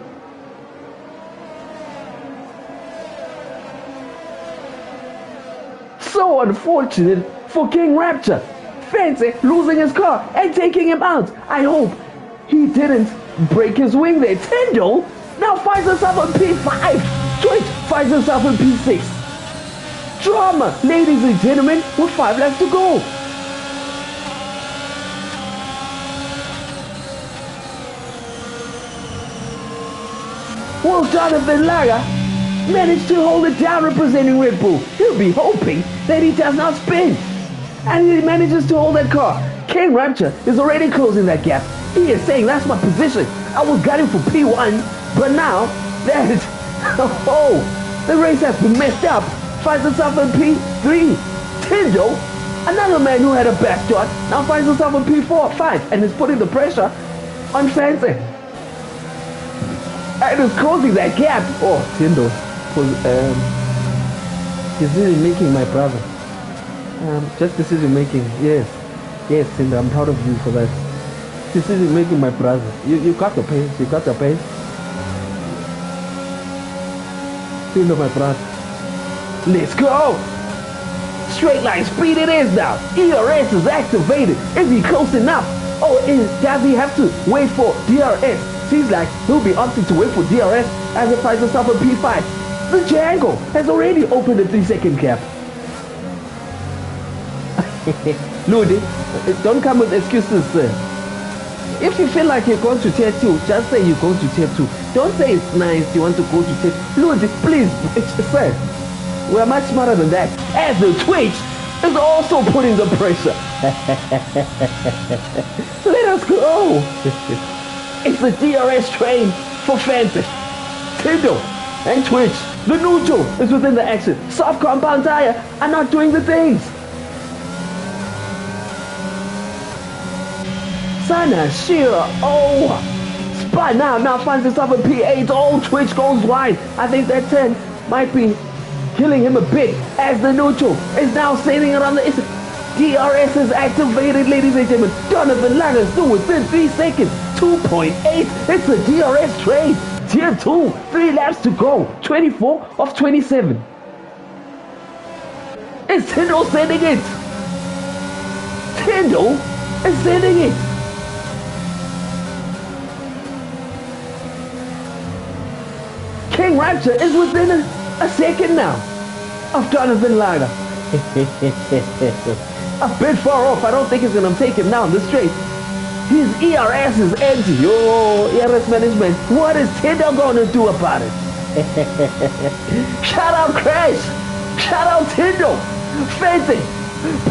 So unfortunate for King Rapture. Fancy losing his car and taking him out. I hope he didn't break his wing there. Tendo now finds himself on P5. Twitch finds himself in P6. Drama, ladies and gentlemen, with 5 laps to go. Will Jonathan Lager manage to hold it down representing Red Bull? He'll be hoping that he does not spin. And he manages to hold that car. King Rapture is already closing that gap. He is saying, that's my position. I was gunning for P1, but now that the race has been messed up. Finds himself in P3. Tendo, another man who had a bad start, now finds himself in P4, 5, and is putting the pressure on Fancy. And is closing that gap. Oh, Tendo was decision making, my brother. Just decision making. Yes, Tendo, I'm proud of you for that. Decision making, my brother. You got the pace. You got the pace. Tendo, my brother. Let's go. Straight line speed it is now. ERS is activated. Is he close enough? Oh, does he have to wait for DRS? Seems like he'll be opting to wait for DRS as it finds himself in P5. The Django has already opened a 3-second gap. Ludi, don't come with excuses, sir. If you feel like you're going to tier 2, just say you're going to tier 2. Don't say it's nice you want to go to tier 2. Ludi, please, sir. We're much smarter than that. As the Twitch is also putting the pressure. Let us go. It's the DRS train for Fantasy. Tendo and Twitch. The neutral is within the action. Soft compound tire are not doing the things. Sana Shira, Spy now finds himself in P8. Oh, Twitch goes wide. I think that 10 might be killing him a bit as the neutral is now sailing around the inside. DRS is activated, ladies and gentlemen. Donovan Lager is still within 3 seconds. 2.8. It's a DRS trade. Tier 2. 3 laps to go. 24 of 27. Is Tendo sending it? Tendo is sending it. King Rapture is within a second now of Donovan Lager. A bit far off. I don't think it's going to take him down the straight. His ERS is empty. Oh, ERS management. What is Tendo going to do about it? Shout out Crash. Shout out Tendo. Fancy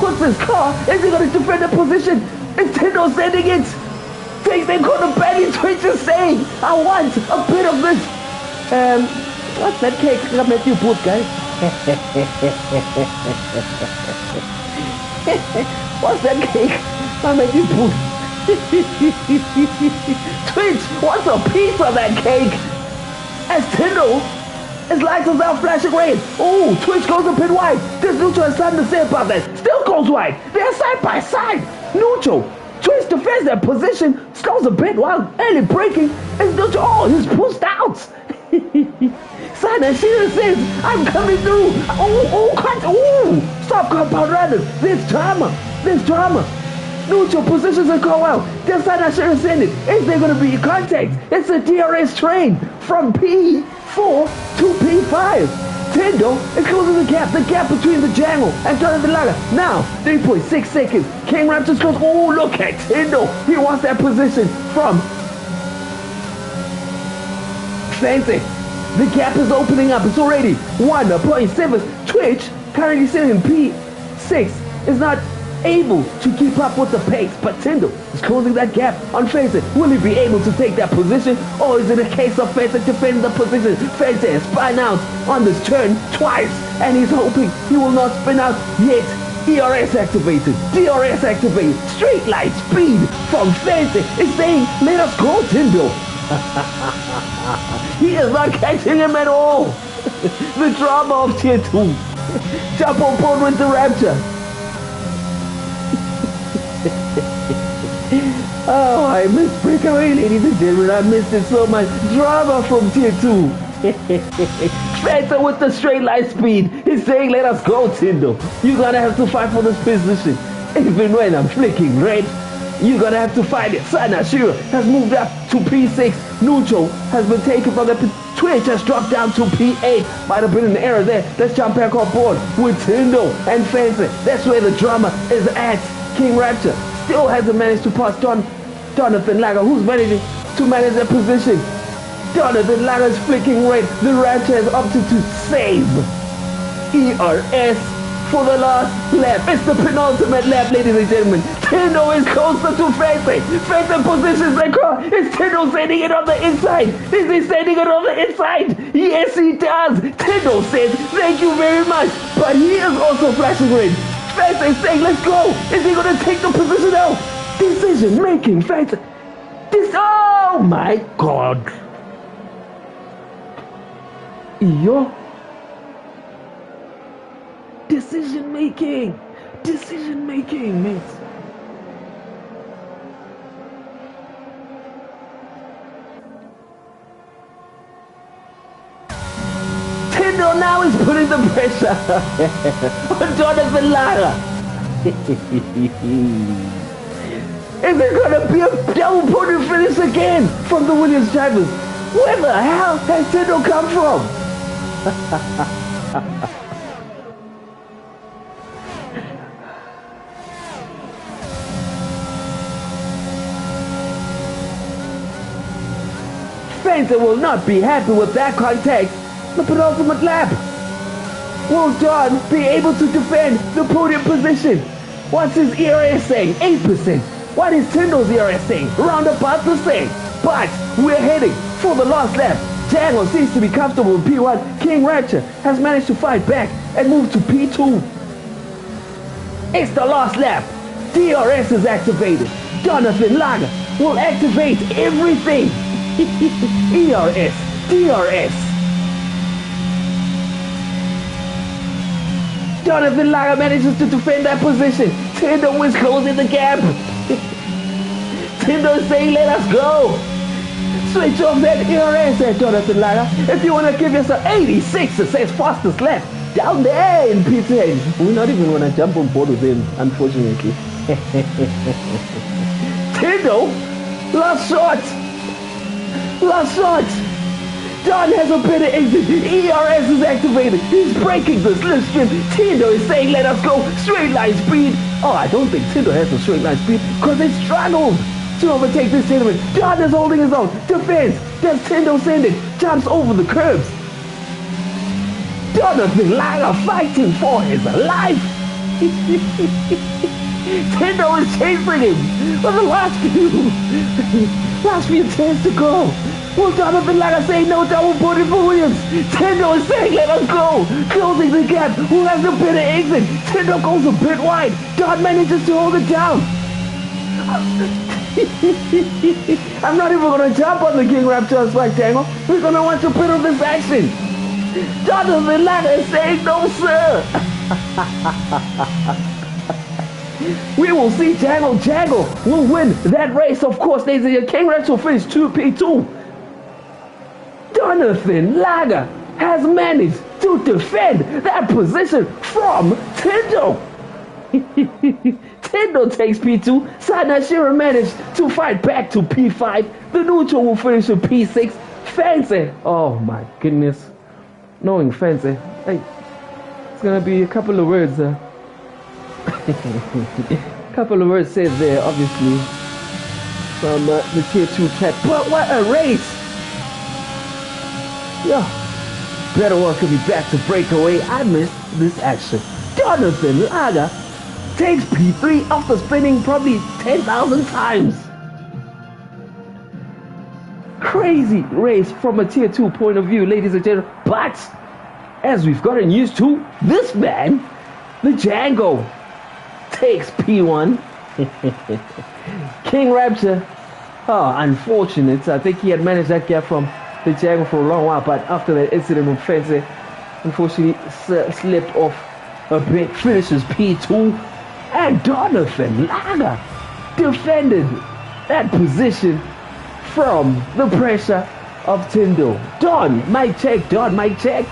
puts his car. Is he going to defend the position? Is Tendo sending it? Takes them corner badly. Twitch is saying, I want a bit of this. What's that cake? I'm at you put, guys. What's that cake? I'm at you put. Twitch, what's a piece of that cake? As Tendo his lights is out flashing red. Oh, Twitch goes a bit wide. This neutral has something to say about that. Still goes wide. They're side by side. Neutral. Twitch defends that position. Slows a bit while early braking. It's neutral. Oh, he's pushed out. Sana Sheila says, I'm coming through. Oh, cut. Oh, stop compound runner. There's drama. There's drama. Neutral positions and go out. Then Sana Sheila send it. Is there going to be contact? It's a DRS train from P4 to P5. Tendo is closing the gap between the Jangle and Jonathan Lager. Now, 3.6 seconds. King Raptors goes, oh, look at Tendo. He wants that position from Fancy. The gap is opening up. It's already 1.7. Twitch, currently sitting in P6, is not able to keep up with the pace, but Tendo is closing that gap on Fancy. Will he be able to take that position, or is it a case of Fancy defending the position? Fancy has spun out on this turn twice, and he's hoping he will not spin out yet. ERS activated, DRS activated, straight light speed from Fancy is saying, let us go, Tendo. He is not catching him at all. The drama of tier 2. Jump on board with the Rapture. Oh, I missed BrakeAway, ladies and gentlemen. I missed it so much. Drama from tier 2. Fanta with the straight line speed. He's saying, let us go, Tendo. You're gonna have to fight for this position. Even when I'm flicking red, you're gonna have to fight it. Sana Shira has moved up to P6. Neutral has been taken from the Twitch has dropped down to P8. Might have been an error there. Let's jump back on board with Tendo and Fancy. That's where the drama is at. King Rapture still hasn't managed to pass Jonathan Lager, who's managing to manage that position. Jonathan Lager is flicking red. The Rapture has opted to save ERS for the last lap. It's the penultimate lap, ladies and gentlemen. Tendo is closer to Fancy. Fancy positions the car. Is Tendo sending it on the inside? Is he sending it on the inside? Yes, he does. Tendo says, thank you very much. But he is also flashing red. Fancy is saying, let's go. Is he going to take the position out? Decision making, Fancy. Oh my God. Yo. Decision making, mates. Tendo now is putting the pressure on Jonathan Lager. Is there gonna be a double podium finish again from the Williams drivers? Where the hell has Tendo come from? Fancy will not be happy with that contact. The penultimate lap. Will John be able to defend the podium position? What's his ERS saying? 8%. What is Tendo's ERS saying? Round about the same. But we're heading for the last lap. Jango seems to be comfortable with P1. King Rapture has managed to fight back and move to P2. It's the last lap. DRS is activated. Jonathan Lager will activate everything. ERS, DRS. Jonathan Lager manages to defend that position. Tindo is closing the gap. Tindo is saying, let us go. Switch off that ERS there, Jonathan Lager. If you want to give yourself 86, it says fastest lap. Down there in P10. We're not even going to jump on board with him, unfortunately. Tindo, last shot. Last shot. Don has a better exit. ERS is activated. He's breaking the slipstream. Tindo is saying, let us go. Straight line speed. Oh, I don't think Tindo has a straight line speed because they struggled to overtake this gentleman. Don is holding his own. Defense. Does Tindo send it? Jumps over the curbs. Jonathan Lager fighting for his life. Tindo is chasing him for the last few turns to go. Will Jonathan Lager say no double body for Williams? Tindo is saying let us go. Closing the gap. Who has the better exit? Tindo goes a bit wide. Don manages to hold it down. I'm not even going to jump on the King Raptor Spike Tangle. We're going to watch a bit of this action. Jonathan Lager is saying no, sir. We will see Jangle. Jangle will win that race, of course. Ladies and gentlemen, King Rex will finish 2P2. Jonathan Lager has managed to defend that position from Tindo. Tindo takes P2. Sanashira managed to fight back to P5. The neutral will finish with P6. Fancy. Oh my goodness. Knowing Fancy. Hey, it's gonna be a couple of words. Couple of words said there, obviously, from the tier 2 cat. But what a race! Yeah. Better welcome you back to BrakeAway. I missed this action. Jonathan Lager takes P3 after spinning probably 10,000 times. Crazy race from a tier 2 point of view, ladies and gentlemen. But as we've gotten used to, this man, the Django, takes P1. King Rapture, oh, unfortunate. I think he had managed that gap from the Django for a long while, but after that incident with Fancy, unfortunately slipped off a bit, finishes P2. And Jonathan Lager defended that position from the pressure of Tindo. Don, mic check. Don, mic check.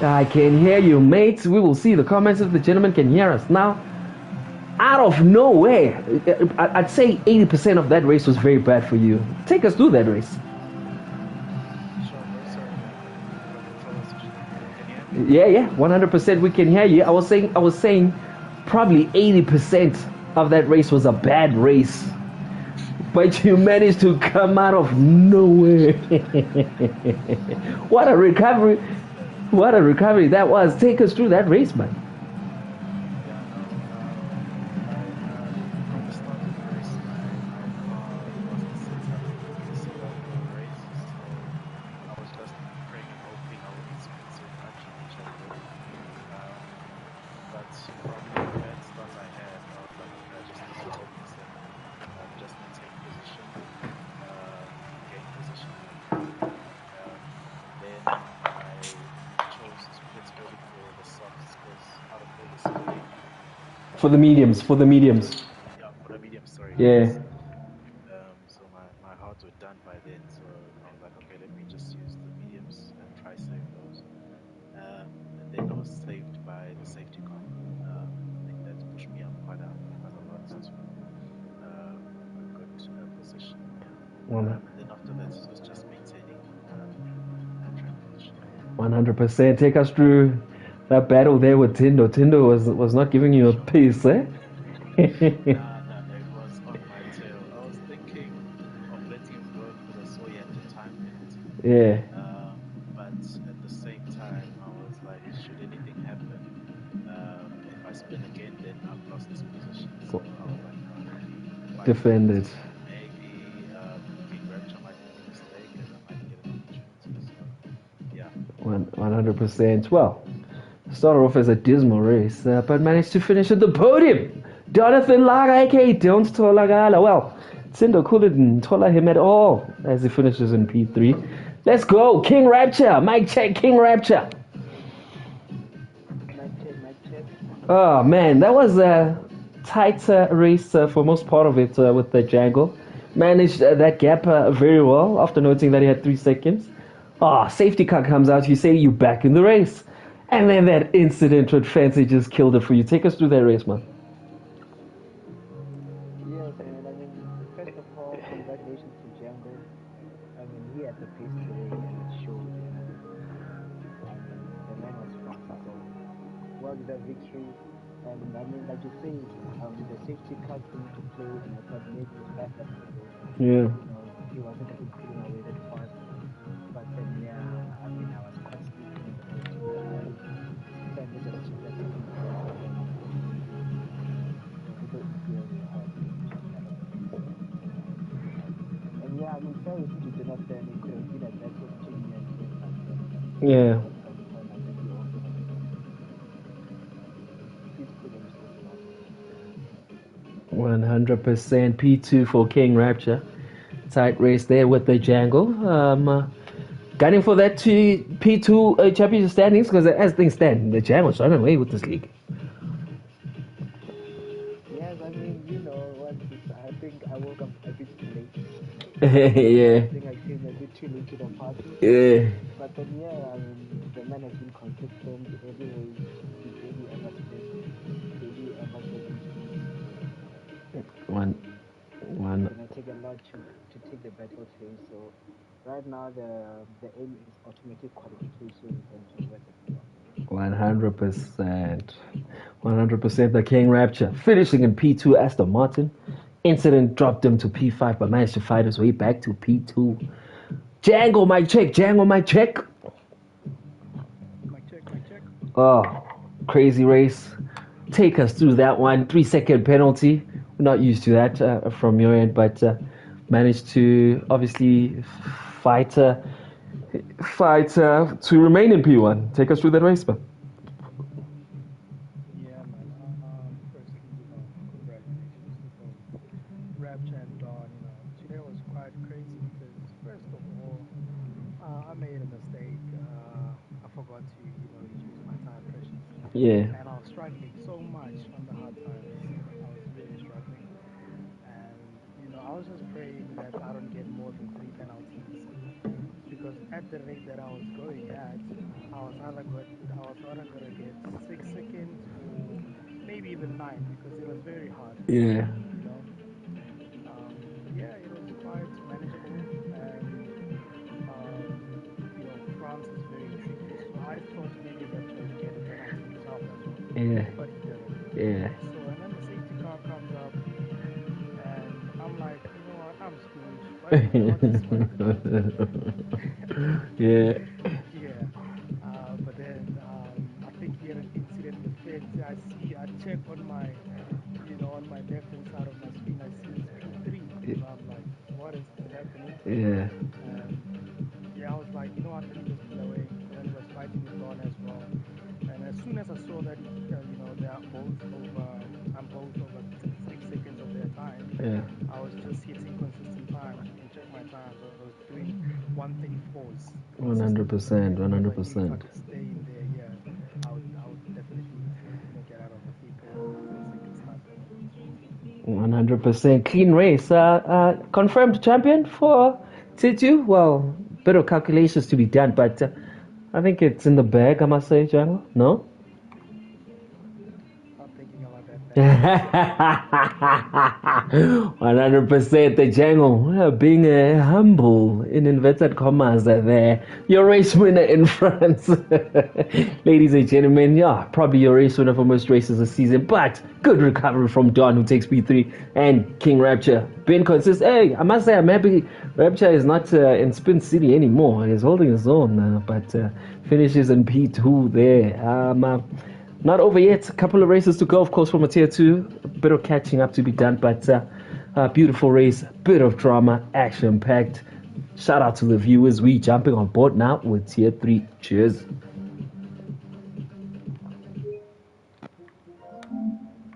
I can hear you, mates. We will see the comments if the gentleman can hear us now. Out of nowhere, I'd say 80% of that race was very bad for you. Take us through that race. Yeah, 100% we can hear you. I was saying probably 80% of that race was a bad race. But you managed to come out of nowhere. What a recovery that was. Take us through that race, man. For the mediums. Yeah, for the mediums, sorry. Yeah. So my hearts were done by then, so I was like, okay, let me just use the mediums and try save those. And then I was saved by the safety car. I think that's pushed me up quite a lot to a good position. And then after that, it was just maintaining that track position. 100%. Take us through that battle there with Tindo. Tindo was not giving you a piece, eh? Nah, it was on my tail. I was thinking of letting him go because I saw he had the time limit. Yeah. But at the same time, I was like, should anything happen, if I spin again, then I've lost this position. So I was like, defend it. Maybe King Rapture might make a mistake and I might get an opportunity. So, yeah. 100%. Well, started off as a dismal race, but managed to finish at the podium. Jonathan Lager, aka Don't Tolagala. Well, Sindo couldn't tola him at all as he finishes in P3. Let's go, King Rapture. Mic check, King Rapture. Mic check. Oh man, that was a tight race for most part of it with the Django. Managed that gap very well after noting that he had 3 seconds. Safety car comes out, you say you back in the race. And then that incident with Fancy just killed it for you. Take us through that race, man. Yes, man. I mean, first of all, congratulations to Django. I mean, he had the pace today and it showed, you know. I mean, the man was fast, so well deserved victory. And I mean, like you say, the safety car came into play and I thought maybe it was bad luck today. Yeah. You know, he wasn't even pulling away that fast. But then, yeah, I mean, I was quite sleepy in the safety car and Sandy just took that second place and the little EPL they had just out of the race. And yeah, I mean, fair to Jonathan, it could have been a battle between me and him, but then Yeah. at the point, I think we also had a peaceful and resourceful outcome. 100% P2 for King Rapture. Tight race there with the Django. Gunning for that P2 championship standings because as things stand, the Django's running away with this league. Yes, I mean, you know, I think I woke up a bit too late. Yeah. I think I came a bit too late to the party. Yeah. But then, yeah, I mean, the man has been consistent every race. He barely ever slipped, barely ever got injuries. So One. it's gonna take a lot to take the battle to him. So right now the aim is automatic qualification and to win the P1. 100%. 100% the King Rapture. Finishing in P2 Aston Martin. Incident dropped him to P5 but managed to fight his way back to P2. Django, mic check. Django, mic check. Mic check. Oh, crazy race. Take us through that one. 3-second penalty. We're not used to that from your end, but managed to obviously fight to remain in P1. Take us through that race, man. Yeah, man. Firstly, congratulations to both Rapture and Dawn. Today was quite crazy because first of all, I made a mistake. I forgot to, reduce my tire pressures, Yeah. and I was struggling so much on the hard tires. I was really struggling, and I was just praying that I don't get more than 3 penalties because at the rate that I was going at, I was either gonna get 6 seconds or maybe even 9 because it was very hard, Yeah. you know. Yeah, it was quite manageable, and France is very tricky. So I thought maybe Rapture would get a penalty himself as well, Yeah. but he didn't. Yeah. So and then the safety car comes up, and I'm like, you know what, I'm screwed. I'll just swipe it out. Yeah. Yeah. But then I think he had an incident with Fenty. I check on on my left hand side of my screen, I see his P3. So I'm like, what is happening? Yeah. And yeah, I was like, you know what, let me just pull away. And then he was fighting with Dawn as well. And as soon as I saw that, they are both over, I'm both over 3 seconds of their time, Yeah. I was just hitting consistent times. You can check my times. I was doing 134s. 100%. Because I knew if I 100%. could stay in there, yeah, I would definitely, get out of the P4 start. 100% clean race. Confirmed champion for T2. Well, bit of calculations to be done, but I think it's in the bag. I must say, Jango. No. Not thinking about that. 100% the Django being humble in inverted commas there. Your race winner in France. Ladies and gentlemen, yeah, probably your race winner for most races this season, but good recovery from Don who takes P3 and King Rapture. Been consistent. Hey, I must say I'm happy Rapture is not in Spin City anymore. He's holding his own, but finishes in P2 there. Not over yet. A couple of races to go, of course, from a tier 2. A bit of catching up to be done, but beautiful race. Bit of drama, action packed. Shout out to the viewers. We jumping on board now with tier 3. Cheers.